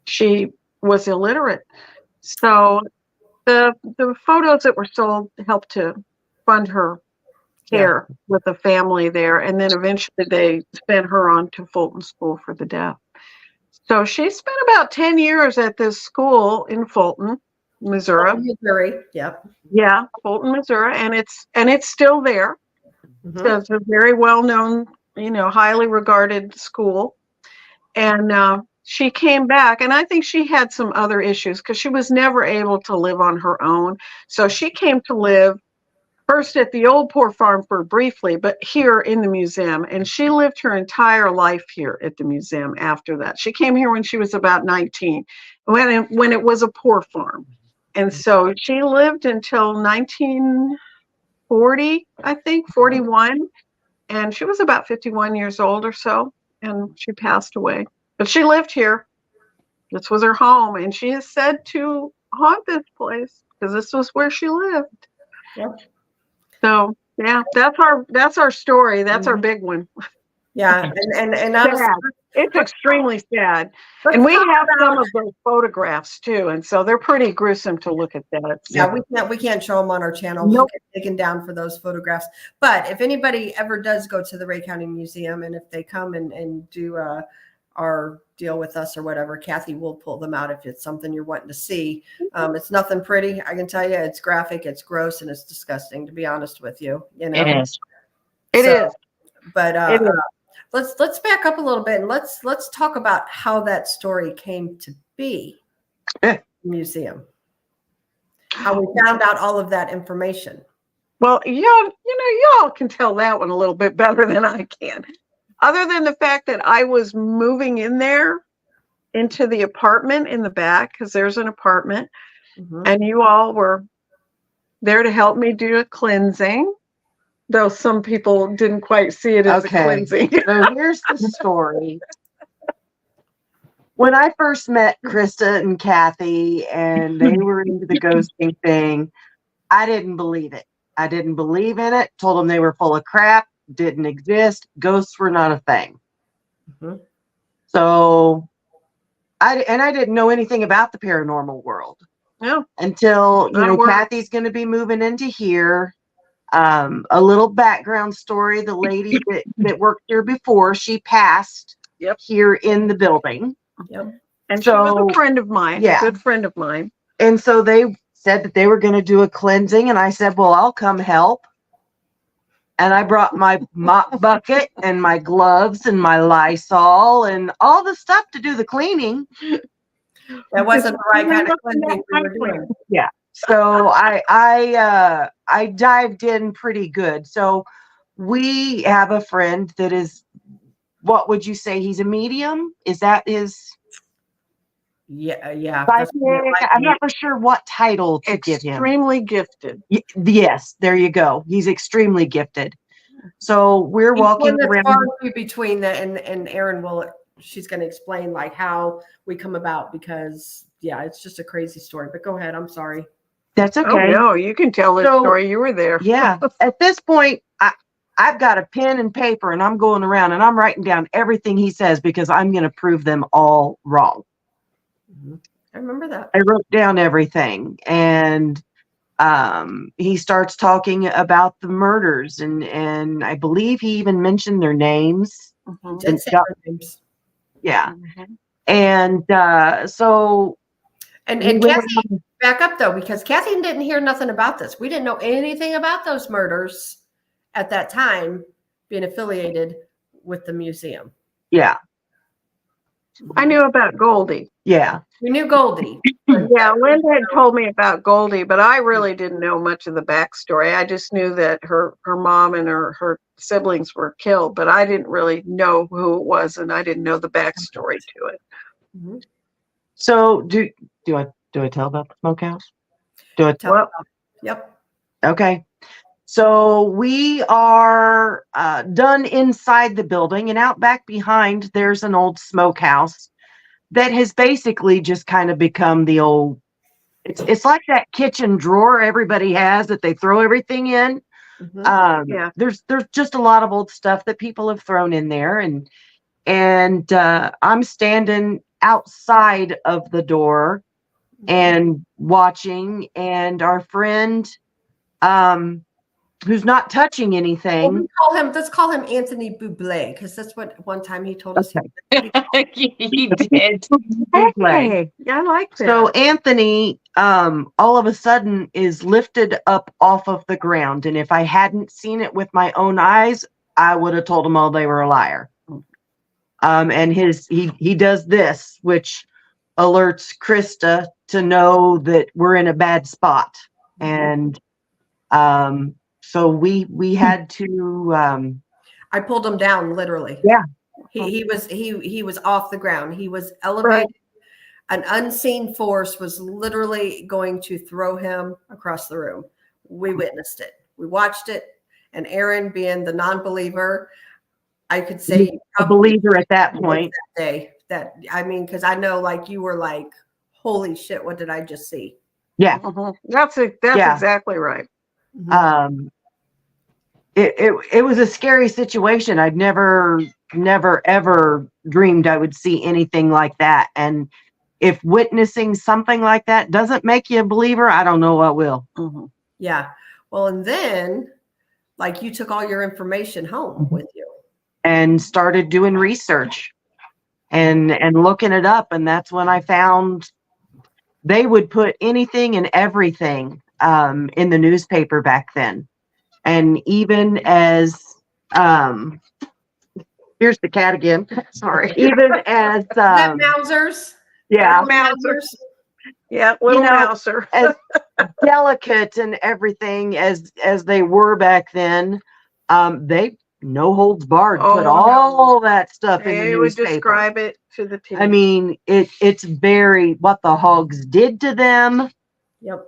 she was illiterate. So the photos that were sold helped to fund her care with the family there, and then eventually they sent her on to Fulton School for the Deaf. So she spent about 10 years at this school in Fulton, Missouri. Missouri. Yep. Yeah, Fulton, Missouri, and it's still there. Mm-hmm. So it's a very well-known, you know, highly regarded school. And she came back, and I think she had some other issues because she was never able to live on her own. So she came to live first at the old poor farm for briefly, but here in the museum. And she lived her entire life here at the museum after that. She came here when she was about 19, when it was a poor farm. And so she lived until 1940, I think, 41. And she was about 51 years old or so, and she passed away. But she lived here. This was her home, and she is said to haunt this place because this was where she lived. Yep. So yeah, that's our story. That's our big one. Yeah, and honestly, Sad. It's extremely sad. And we have some of those photographs too, and so they're pretty gruesome to look at that. yeah, we can't show them on our channel. Nope. We'll get taken down for those photographs. But if anybody ever does go to the Ray County Museum, and if they come and do our deal with us or whatever, Kathy will pull them out if it's something you're wanting to see. It's nothing pretty. I can tell you, it's graphic, it's gross, and it's disgusting. To be honest with you, you know, it is. It is. But It is. let's back up a little bit and let's talk about how that story came to be. Museum. How we found out all of that information. Well, y'all can tell that one a little bit better than I can. Other than the fact that I was moving in there into the apartment in the back, because there's an apartment, and you all were there to help me do a cleansing, though some people didn't quite see it as a cleansing. So here's the story. When I first met Krista and Kathy and they were into the ghosting thing, I didn't believe it. I didn't believe in it. Told them they were full of crap, didn't exist. Ghosts were not a thing. Mm-hmm. So I didn't know anything about the paranormal world. Yeah. Until, That'll work. Kathy's going to be moving into here. A little background story. The lady that worked here before, she passed here in the building. Yep. And so, she was a friend of mine, a good friend of mine. And so they said that they were going to do a cleansing. And I said, well, I'll come help. And I brought my mop bucket and my gloves and my Lysol and all the stuff to do the cleaning. That wasn't the right kind of cleansing we were doing. Yeah. So I dived in pretty good. So we have a friend that is, what would you say? He's a medium? Is that his? Yeah. I'm not for sure what title to give him. Extremely gifted. Yes, there you go. He's extremely gifted. So we're walking around. Far between that, and Erin she's going to explain like how we come about, because it's just a crazy story. But go ahead. I'm sorry. That's okay. Oh no, you can tell this So- story. You were there. Yeah. At this point, I've got a pen and paper and I'm going around and I'm writing down everything he says because I'm going to prove them all wrong. I remember that. I wrote down everything, and he starts talking about the murders, and I believe he even mentioned their names. Mhm. Did say her names. Yeah. Mhm. And so And we went Kathy, on- back up though, because Kathy didn't hear nothing about this. We didn't know anything about those murders at that time being affiliated with the museum. yeah, I knew about Goldie. yeah. We knew Goldie. Yeah, Linda had told me about Goldie, but I really didn't know much of the backstory. I just knew that her mom and her siblings were killed, but I didn't really know who it was, and I didn't know the backstory to it. Mhm. So do I tell about the smokehouse? Do I tell? Well, Yep. Okay. So we are done inside the building, and out back behind, there's an old smokehouse that has basically just kind of become the old. It's like that kitchen drawer everybody has that they throw everything in. Mhm. Yeah. There's just a lot of old stuff that people have thrown in there, and I'm standing outside of the door and watching, and our friend who's not touching Well, anything. let's call him Anthony Bublé, because that's what one time he told us. Okay. He did. hey, I like that. So Anthony, all of a sudden is lifted up off of the ground. And if I hadn't seen it with my own eyes, I would have told them all they were a liar. And he does this, which alerts Krista to know that we're in a bad spot. And so we had to I pulled him down literally. Yeah. He was off the ground. He was elevated. An unseen force was literally going to throw him across the room. We witnessed it. We watched it. And Aaron, being the non-believer, I could say a believer at that point. that day. Because I know, like, you were like, "Holy shit! What did I just see?" Yeah. Mhm. That's Yeah. exactly right. It was a scary situation. I'd never ever dreamed I would see anything like that. And if witnessing something like that doesn't make you a believer, I don't know what will. Mhm. Yeah. Well, and then, like, you took all your information home with you. And started doing research and looking it up, and that's when I found they would put anything and everything in the newspaper back then. And even as here's the cat again. Sorry. Even as Mausers. yeah, Mausers. Yeah, little know, mouser. as delicate and everything as they were back then, they no holds barred Oh, put no. all that stuff in the They would newspaper. describe it to the T. I mean, it's very what the hogs did to them. Yep.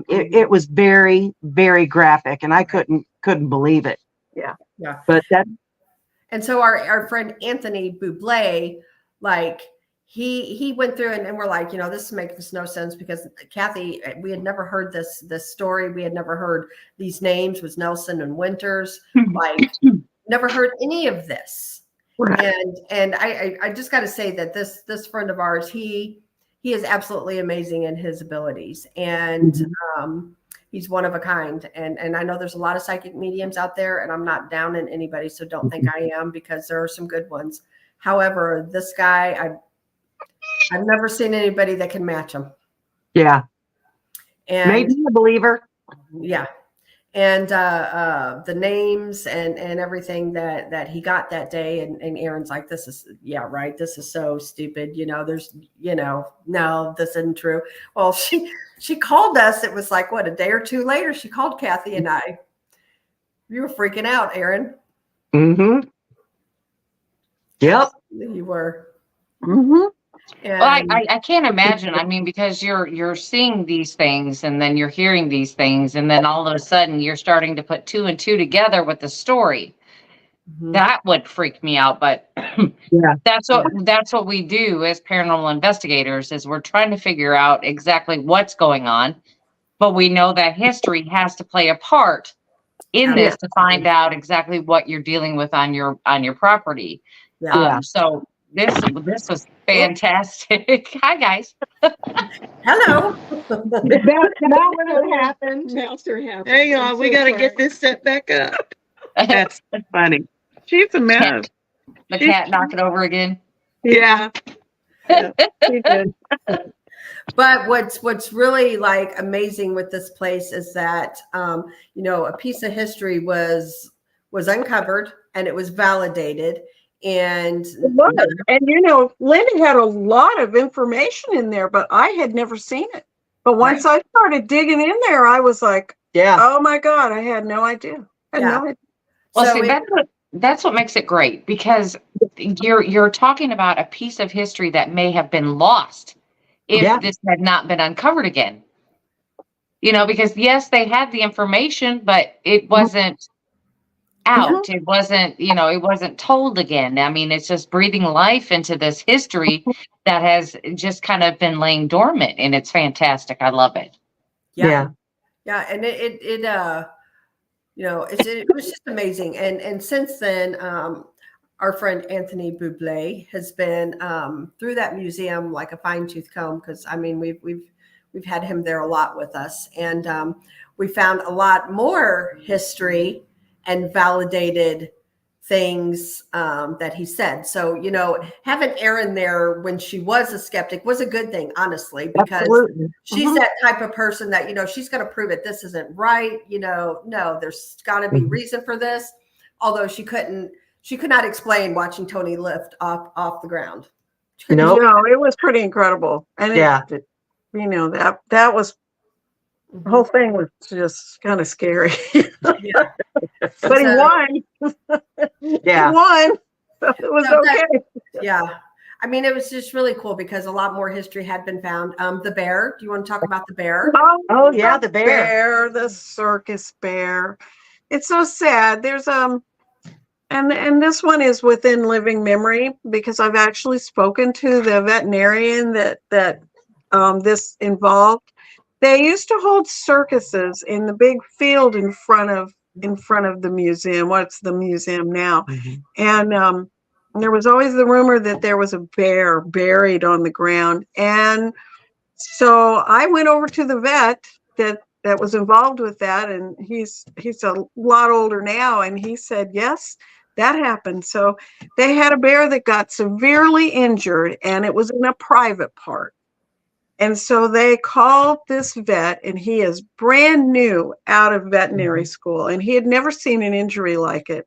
It was very, very graphic, and I couldn't believe it. Yeah. Yeah. But that And so our friend Anthony Bublé, like, he went through and we're like, this makes no sense, because Kathy, we had never heard this story. We had never heard these names, was Nelson and Winters, like, never heard any of this. Right. And I just got to say that this friend of ours, he is absolutely amazing in his abilities, and he's one of a kind. And I know there's a lot of psychic mediums out there, and I'm not down in anybody, so don't think I am, because there are some good ones. However, this guy, I've never seen anybody that can match him. yeah, And made me a believer. yeah. And the names and everything that he got that day, and Aaron's like, this is, yeah, right, this is so stupid, there's, no, this isn't true. Well, she called us. It was like, what, a day or two later, she called Kathy and I. You were freaking out, Aaron. Mm-hmm. Yep. You were. Mm-hmm. And Well, I can't imagine. I mean, because you're seeing these things, and then you're hearing these things, and then all of a sudden you're starting to put two and two together with the story. That would freak me out. But Yeah. that's what we do as paranormal investigators, is we're trying to figure out exactly what's going on. but we know that history has to play a part in this to find out exactly what you're dealing with on your property. So this was fantastic. Hi guys. Hello. That's not what happened. Mouser happened. Hang on, we got to get this set back up. That's funny. She's a mess. The cat knock it over again. Yeah. She did. But what's really like amazing with this place is that a piece of history was uncovered and it was validated. And Linda had a lot of information in there, but I had never seen it. But once I started digging in there, I was like, oh my God, I had no idea. No idea. Well, so that's what makes it great, because you're talking about a piece of history that may have been lost if this had not been uncovered again. Because yes, they had the information, but it wasn't out. It wasn't, it wasn't told again. I mean, it's just breathing life into this history that has just kind of been laying dormant, and it's fantastic. I love it. Yeah. And it was just amazing. And since then, our friend Anthony Bublé has been through that museum like a fine tooth comb, because I mean we've had him there a lot with us, and we found a lot more history and validated things that he said. So having Erin there when she was a skeptic was a good thing, honestly, because she's that type of person that she's going to prove it. This isn't right. No, there's got to be reason for this. Although she could not explain watching Tony lift off the ground. No, it was pretty incredible. And that was, the whole thing was just kind of scary. But he won. He won. So it was okay. I mean, it was just really cool because a lot more history had been found. The bear. Do you want to talk about the bear? Oh yeah, the bear. The circus bear. It's so sad. There's and this one is within living memory, because I've actually spoken to the veterinarian that this involved. They used to hold circuses in the big field in front of the museum. What's the museum now? And there was always the rumor that there was a bear buried on the ground. And so I went over to the vet that was involved with that, and he's a lot older now, and he said yes, that happened. So they had a bear that got severely injured, and it was in a private part. And so they called this vet, and he is brand new out of veterinary school, and he had never seen an injury like it.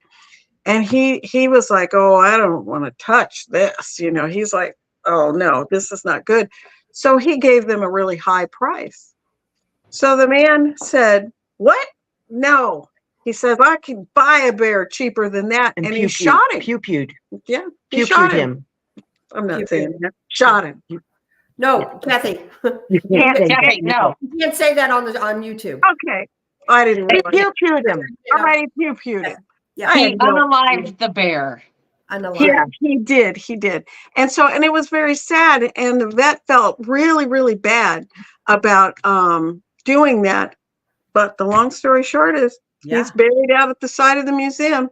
And he was like, oh, I don't want to touch this. He's like, oh no, this is not good. So he gave them a really high price. So the man said, what? No. He says, I can buy a bear cheaper than that. And he shot him. Pew-pewed. Yeah. He shot him. I'm not saying that. Shot him. No, Kathy. You can't say that. No. You can't say that on YouTube. Okay. I didn't He realize. pew-pewed him. All right, pew-pewed him. Yeah. He unalived the bear. Yeah, he did. And it was very sad. And the vet felt really, really bad about doing that. But the long story short is he's buried out at the side of the museum.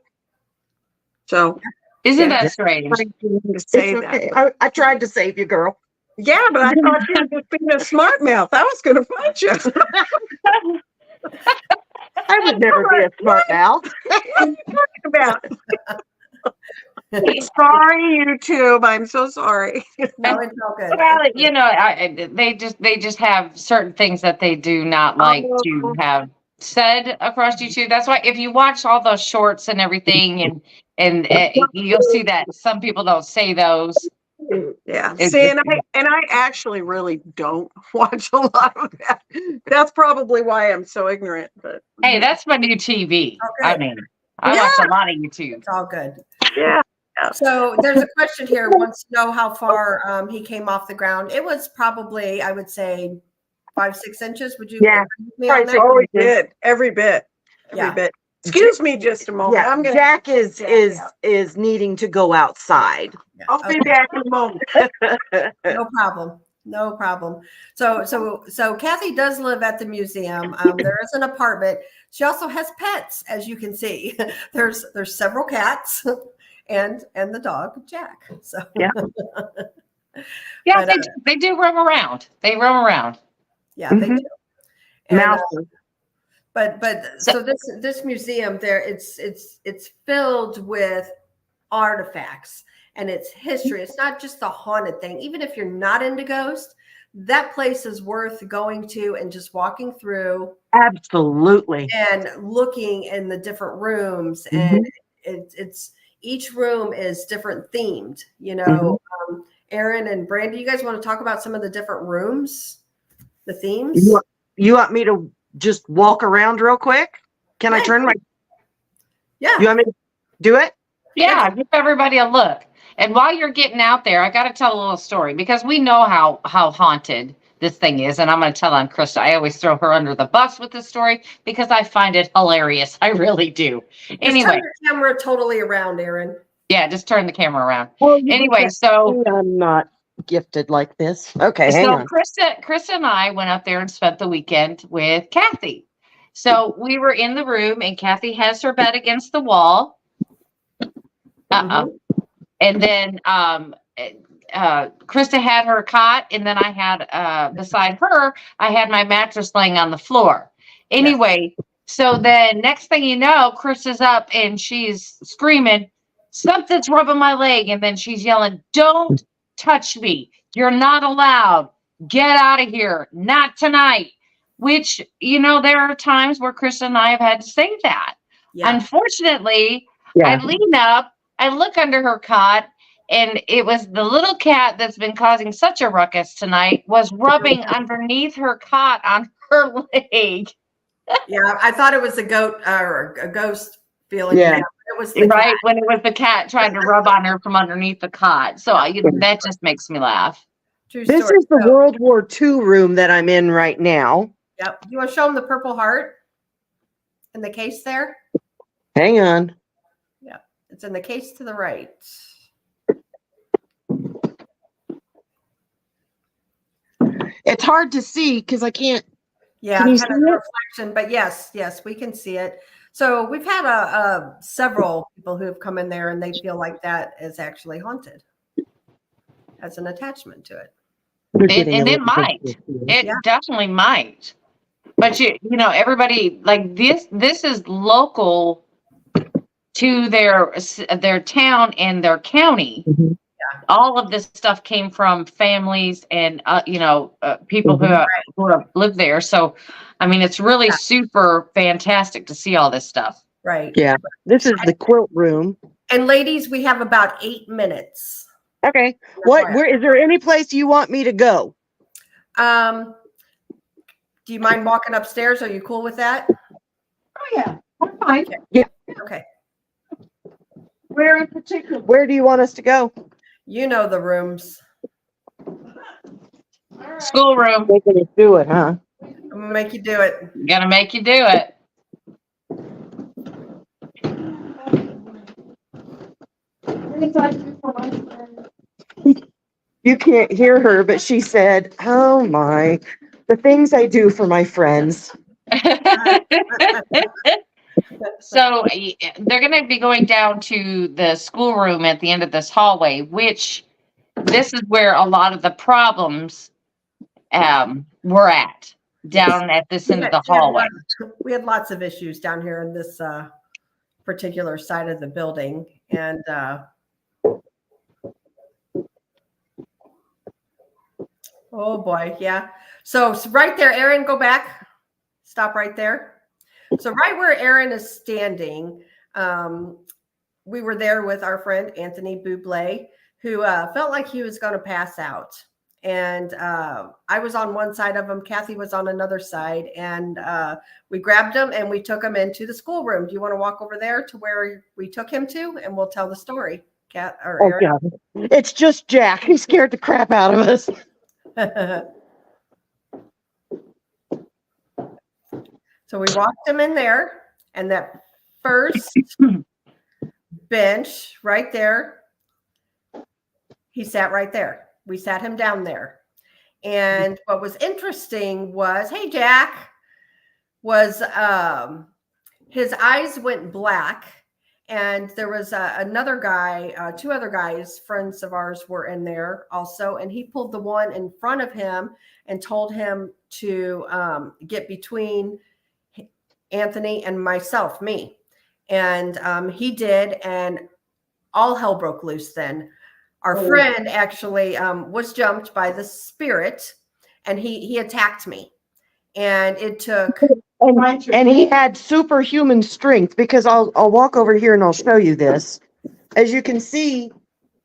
So isn't that strange? To say that. I tried to save you, girl. Yeah, but I thought you were just being a smart mouth. I was going to fight you. I would never be a smart mouth. What are you talking about? Sorry, YouTube. I'm so sorry. No, it's all good. Well, they just have certain things that they do not like to have said across YouTube. That's why if you watch all those shorts and everything, and you'll see that some people don't say those. Yeah. See, and I actually really don't watch a lot of that. That's probably why I'm so ignorant. But hey, that's my new TV. Okay. I mean, I watch a lot of YouTube. It's all good. Yeah. So there's a question here. Wants to know how far he came off the ground. It was probably, I would say, 5-6 inches. Would you? Yeah. Oh, he did every bit. Every bit. Excuse me just a moment. Yeah, Jack is needing to go outside. I'll be back in a moment. No problem. No problem. So Kathy does live at the museum. There is an apartment. She also has pets, as you can see. There's several cats and the dog Jack. So Yeah. Yeah, But, they do roam around. They roam around. yeah, they Mhm. do. And, Mouse. but so this museum there, it's filled with artifacts and its history. It's not just the haunted thing. Even if you're not into ghosts, that place is worth going to and just walking through Absolutely. and looking in the different rooms. Mhm. And it's each room is different themed, you know. Aaron and Brandy, you guys want to talk about some of the different rooms, the themes? You want me to just walk around real quick? Can I turn my? Yeah. You want me to do it? Yeah, give everybody a look. And while you're getting out there, I got to tell a little story because we know how haunted this thing is. And I'm going to tell on Krista. I always throw her under the bus with this story because I find it hilarious. I really do. Anyway. Turn your camera totally around, Aaron. Yeah, just turn the camera around. Well, Anyway, so I'm not gifted like this. Okay, hang on. Krista and I went up there and spent the weekend with Kathy. So we were in the room and Kathy has her bed against the wall. And then Krista had her cot, and then I had beside her, I had my mattress laying on the floor. Anyway, so then next thing you know, Krista's up and she's screaming, something's rubbing my leg, and then she's yelling, don't touch me. You're not allowed. Get out of here. Not tonight. Which, you know, there are times where Krista and I have had to say that. Yeah. Unfortunately, I lean up, I look under her cot, and it was the little cat that's been causing such a ruckus tonight was rubbing underneath her cot on her leg. Yeah, I thought it was a goat or a ghost feeling. Yeah. It was the right cat. when it was the cat trying to rub on her from underneath the cot. So that just makes me laugh. True This story. is the World War II room that I'm in right now. Yep. You want to show them the Purple Heart in the case there? Hang on. Yeah, it's in the case to the right. It's hard to see because I can't. Yeah, Can you kind of see it? reflection, but yes, we can see it. So we've had several people who have come in there and they feel like that is actually haunted, has an attachment to it. It might. It definitely might. But you know, everybody like this is local to their town and their county. Mhm. All of this stuff came from families and people who have lived there. So, I mean, it's really super fantastic to see all this stuff. Right. Yeah. This is the quilt room. And ladies, we have about 8 minutes. Okay. Where is there any place you want me to go? Do you mind walking upstairs? Are you cool with that? Oh yeah, I'm fine. Yeah. Okay. Where in particular? Where do you want us to go? You know the rooms. Schoolroom. Making us do it, huh? I'm gonna make you do it. Gonna make you do it. You can't hear her, but she said, "Oh my, the things I do for my friends." So they're going to be going down to the schoolroom at the end of this hallway, which this is where a lot of the problems were at, down at this end of the hallway. We had lots of issues down here in this particular side of the building. And oh boy, yeah. So right there, Aaron, go back. Stop right there. So right where Aaron is standing, we were there with our friend Anthony Bublé, who felt like he was going to pass out. And I was on one side of him. Kathy was on another side. And we grabbed him and we took him into the schoolroom. Do you want to walk over there to where we took him to? And we'll tell the story. Kat or Aaron. Oh, God. It's just Jack. He scared the crap out of us. So we walked him in there, and that first bench right there, he sat right there. We sat him down there. And what was interesting was, hey, Jack, was his eyes went black. And there was another guy, two other guys, friends of ours were in there also. And he pulled the one in front of him and told him to get between Anthony and myself, me. And he did. And all hell broke loose then. Our friend actually was jumped by the spirit, and he attacked me. And it took... And he had superhuman strength, because I'll walk over here and I'll show you this. As you can see,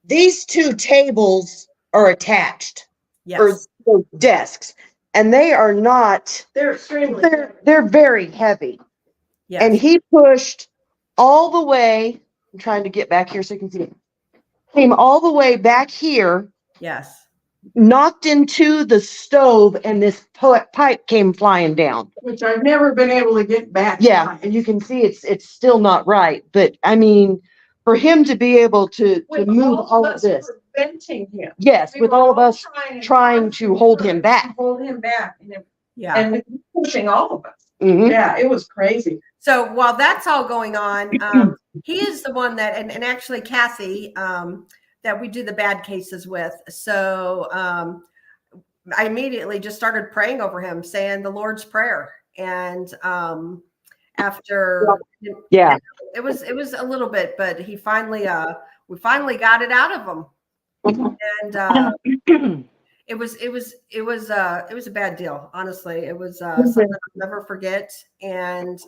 these two tables are attached, Yes. or desks, and they are not. They're extremely. They're very heavy. Yes. And he pushed all the way. I'm trying to get back here so you can see it. Came all the way back here. Yes. Knocked into the stove, and this pipe came flying down. Which I've never been able to get back. Yeah, and you can see it's still not right. But I mean, for him to be able to move all of this, preventing him. yes, We with were all of us trying to hold him back. hold him back, Yeah. and pushing all of us. Mhm. Yeah, it was crazy. So while that's all going on, he is the one that, and actually Kathy, that we do the bad cases with. So I immediately just started praying over him, saying the Lord's Prayer. And after, Yeah, it was a little bit, but he finally, we finally got it out of him. And it was a bad deal. Honestly, it was something I'll never forget. And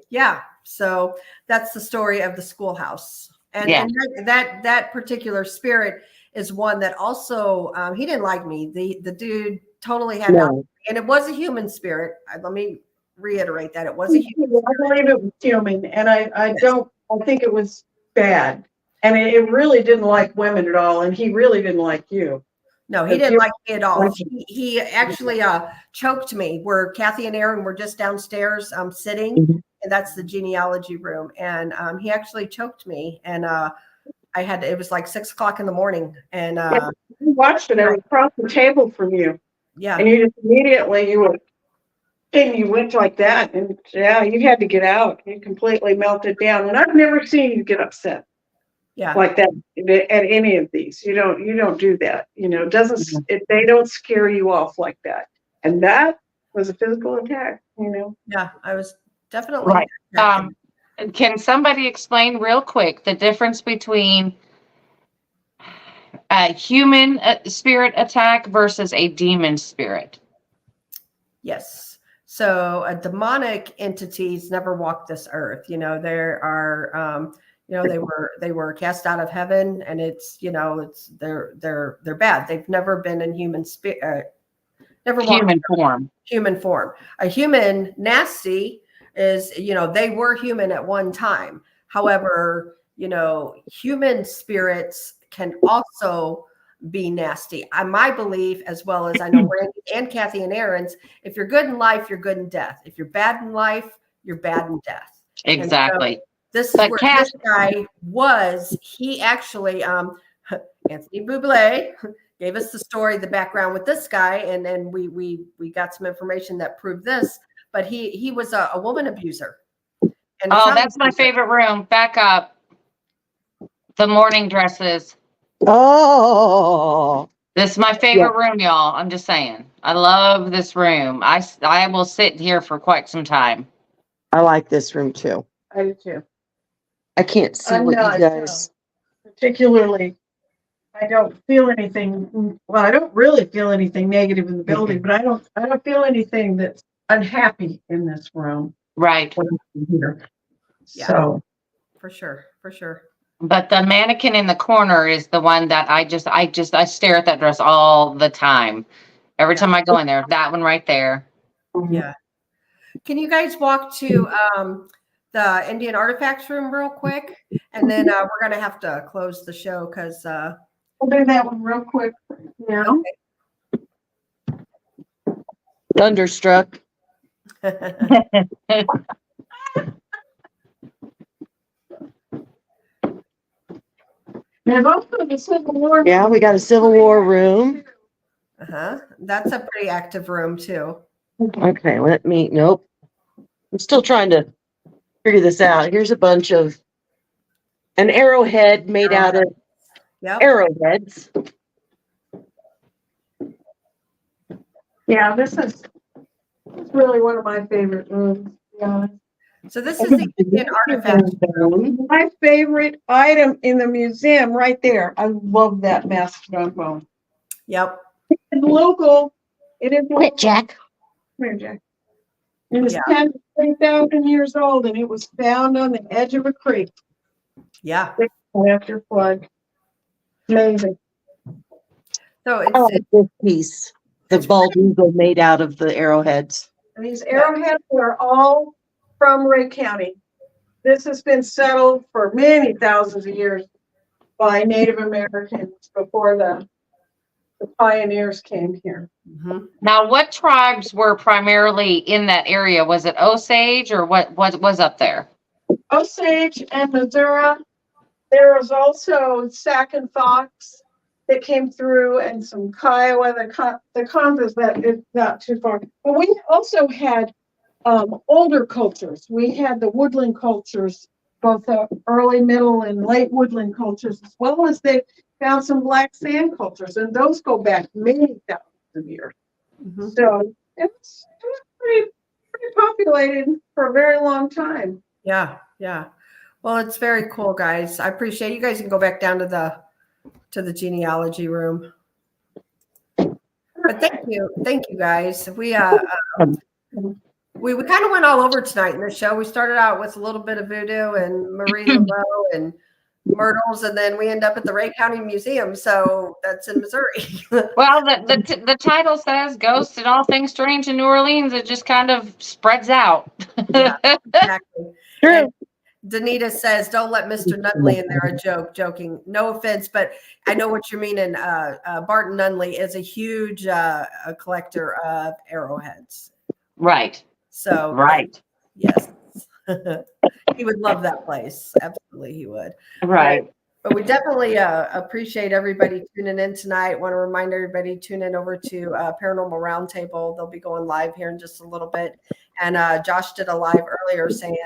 yeah, so that's the story of the schoolhouse. And, Yeah. and that particular spirit is one that also he didn't like me. The dude totally had no. and it was a human spirit. Let me reiterate that it was a human. I believe it was human, and I think it was bad, and it really didn't like women at all, and he really didn't like you. No, he didn't like me at all. He actually choked me where Kathy and Aaron were just downstairs sitting, and that's the genealogy room. And he actually choked me, and it was like 6 o'clock in the morning. And We watched it. I was across the table from you, yeah, and you just immediately you went like that, and yeah, you had to get out. You completely melted down, and I've never seen you get upset. yeah, Like that at any of these. You don't do that. It doesn't, they don't scare you off like that. And that was a physical attack, yeah. I was definitely Right. attacked. Can somebody explain real quick the difference between a human spirit attack versus a demon spirit? Yes. So demonic entities never walk this earth. There are they were cast out of heaven, and they're bad. They've never been in human spirit, never Human form. Human form. A human nasty is, they were human at one time. However, human spirits can also be nasty. My belief, as well as I know Randy and Kathy and Aaron's, if you're good in life, you're good in death. If you're bad in life, you're bad in death. Exactly. This is where this guy was. He actually, Anthony Bublé gave us the story, the background with this guy, and then we got some information that proved this. But he was a woman abuser. And that's my favorite room. Back up. The morning dresses. Oh, This is my favorite room, y'all. I'm just saying. I love this room. I will sit here for quite some time. I like this room too. I do too. I can't see what you guys. Particularly, I don't feel anything. Well, I don't really feel anything negative in the building, but I don't feel anything that's unhappy in this room. Right. When I'm here. Yeah. So for sure. But the mannequin in the corner is the one that I stare at that dress all the time. Every time I go in there, that one right there. Yeah. Can you guys walk to the Indian Artifacts room real quick? And then we're going to have to close the show because... I'll do that one real quick. Yeah. Okay. Thunderstruck. There's also the Civil War. Yeah, we got a Civil War room. That's a pretty active room too. Okay, nope. I'm still trying to figure this out. Here's a bunch of an arrowhead made out of arrowheads. Yeah, this is really one of my favorite rooms. Yeah. So this is the Indian artifact room. My favorite item in the museum right there. I love that mastodon bone. Yep. It's local. It is Quit, Jack. Come here, Jack. It is 10 to 30,000 years old, and it was found on the edge of a creek. Yeah. After flood. Amazing. So I like this piece, the bald eagle made out of the arrowheads. And these arrowheads are all from Ray County. This has been settled for many thousands of years by Native Americans before the pioneers came here. Now, what tribes were primarily in that area? Was it Osage or what was up there? Osage and Missouri. There was also Sac and Fox that came through, and some Kiowa. The Kansas that is not too far. But we also had older cultures. We had the woodland cultures, both the early, middle, and late woodland cultures, as well as they found some black sand cultures, and those go back many thousands of years. So it was pretty populated for a very long time. Yeah. Well, it's very cool, guys. I appreciate you guys can go back down to the genealogy room. But thank you guys. We kind of went all over tonight in the show. We started out with a little bit of voodoo and Marie Laveau and Myrtles, and then we end up at the Ray County Museum. So that's in Missouri. Well, the title says Ghosts and All Things Strange in New Orleans. It just kind of spreads out. Yeah, exactly. True. Danita says, "Don't let Mr. Nunnelly in there." Joking. No offense, but I know what you mean. And Barton Nunnelly is a huge collector of arrowheads. Right. So right. Yes. He would love that place. Absolutely, he would. Right. But we definitely appreciate everybody tuning in tonight. Want to remind everybody, tune in over to Paranormal Roundtable. They'll be going live here in just a little bit. And Josh did a live earlier saying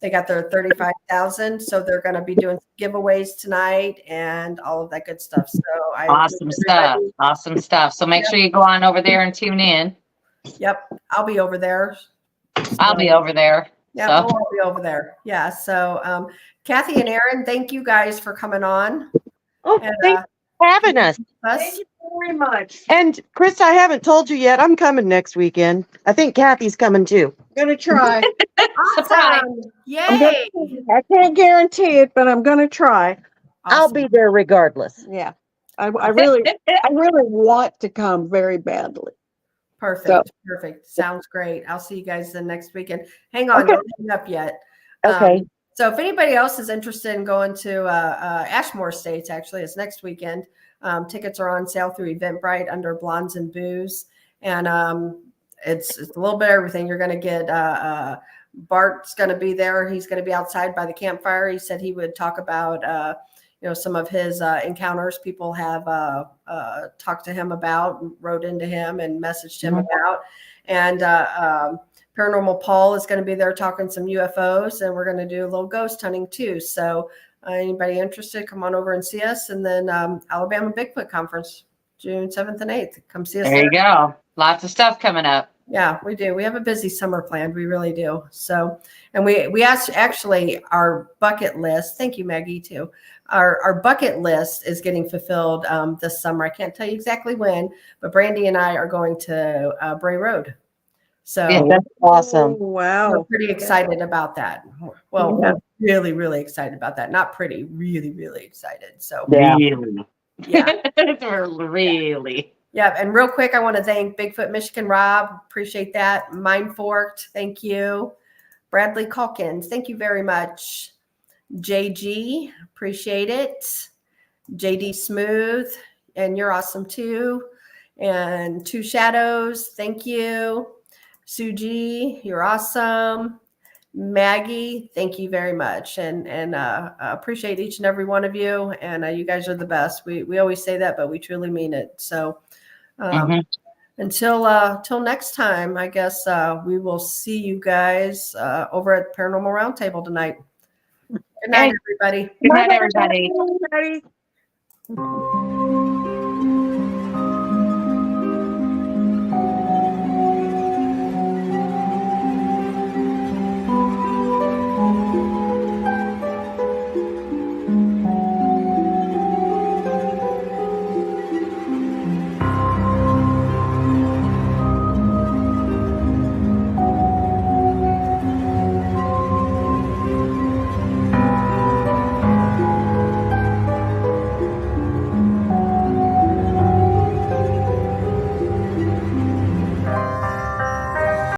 they got their 35,000. So they're going to be doing giveaways tonight and all of that good stuff. So Awesome stuff. So make sure you go on over there and tune in. Yep. I'll be over there. I'll be over there. Yeah, So. we'll all be over there. Yeah. So Kathy and Aaron, thank you guys for coming on. Oh, thanks for having us. Thank you very much. And Chris, I haven't told you yet. I'm coming next weekend. I think Kathy's coming too. I'm gonna try. Awesome. Yay. I can't guarantee it, but I'm gonna try. Awesome. I'll be there regardless. Yeah. I really want to come very badly. Perfect. Perfect. Sounds great. I'll see you guys the next weekend. Hang on, don't hang up yet. Okay. So if anybody else is interested in going to Ashmore Estates, actually, it's next weekend. Tickets are on sale through Eventbrite under Blondes and Booze. And it's a little bit of everything. You're going to get Bart's going to be there. He's going to be outside by the campfire. He said he would talk about some of his encounters people have talked to him about, wrote into him and messaged him about. And Paranormal Paul is going to be there talking some UFOs, and we're going to do a little ghost hunting too. So anybody interested, come on over and see us. And then Alabama Bigfoot Conference, June 7th and 8th. Come see us. There you go. Lots of stuff coming up. Yeah, we do. We have a busy summer planned. We really do. So, and we actually our bucket list. Thank you, Maggie, too. Our bucket list is getting fulfilled this summer. I can't tell you exactly when, but Brandy and I are going to Bray Road. So that's awesome. Wow. We're pretty excited about that. Well, we're really, really excited about that. Not pretty, really, really excited. So Really. Yeah. Really. Yeah, and real quick, I want to thank Bigfoot Michigan Rob. Appreciate that. Mind Forked, thank you. Bradley Calkins, thank you very much. JG, appreciate it. JD Smooth, and you're awesome too. And Two Shadows, thank you. Suji, you're awesome. Maggie, thank you very much, and appreciate each and every one of you. And you guys are the best. We always say that, but we truly mean it. So until next time, I guess we will see you guys over at Paranormal Roundtable tonight. Good night, everybody. Good night, everybody. Everybody.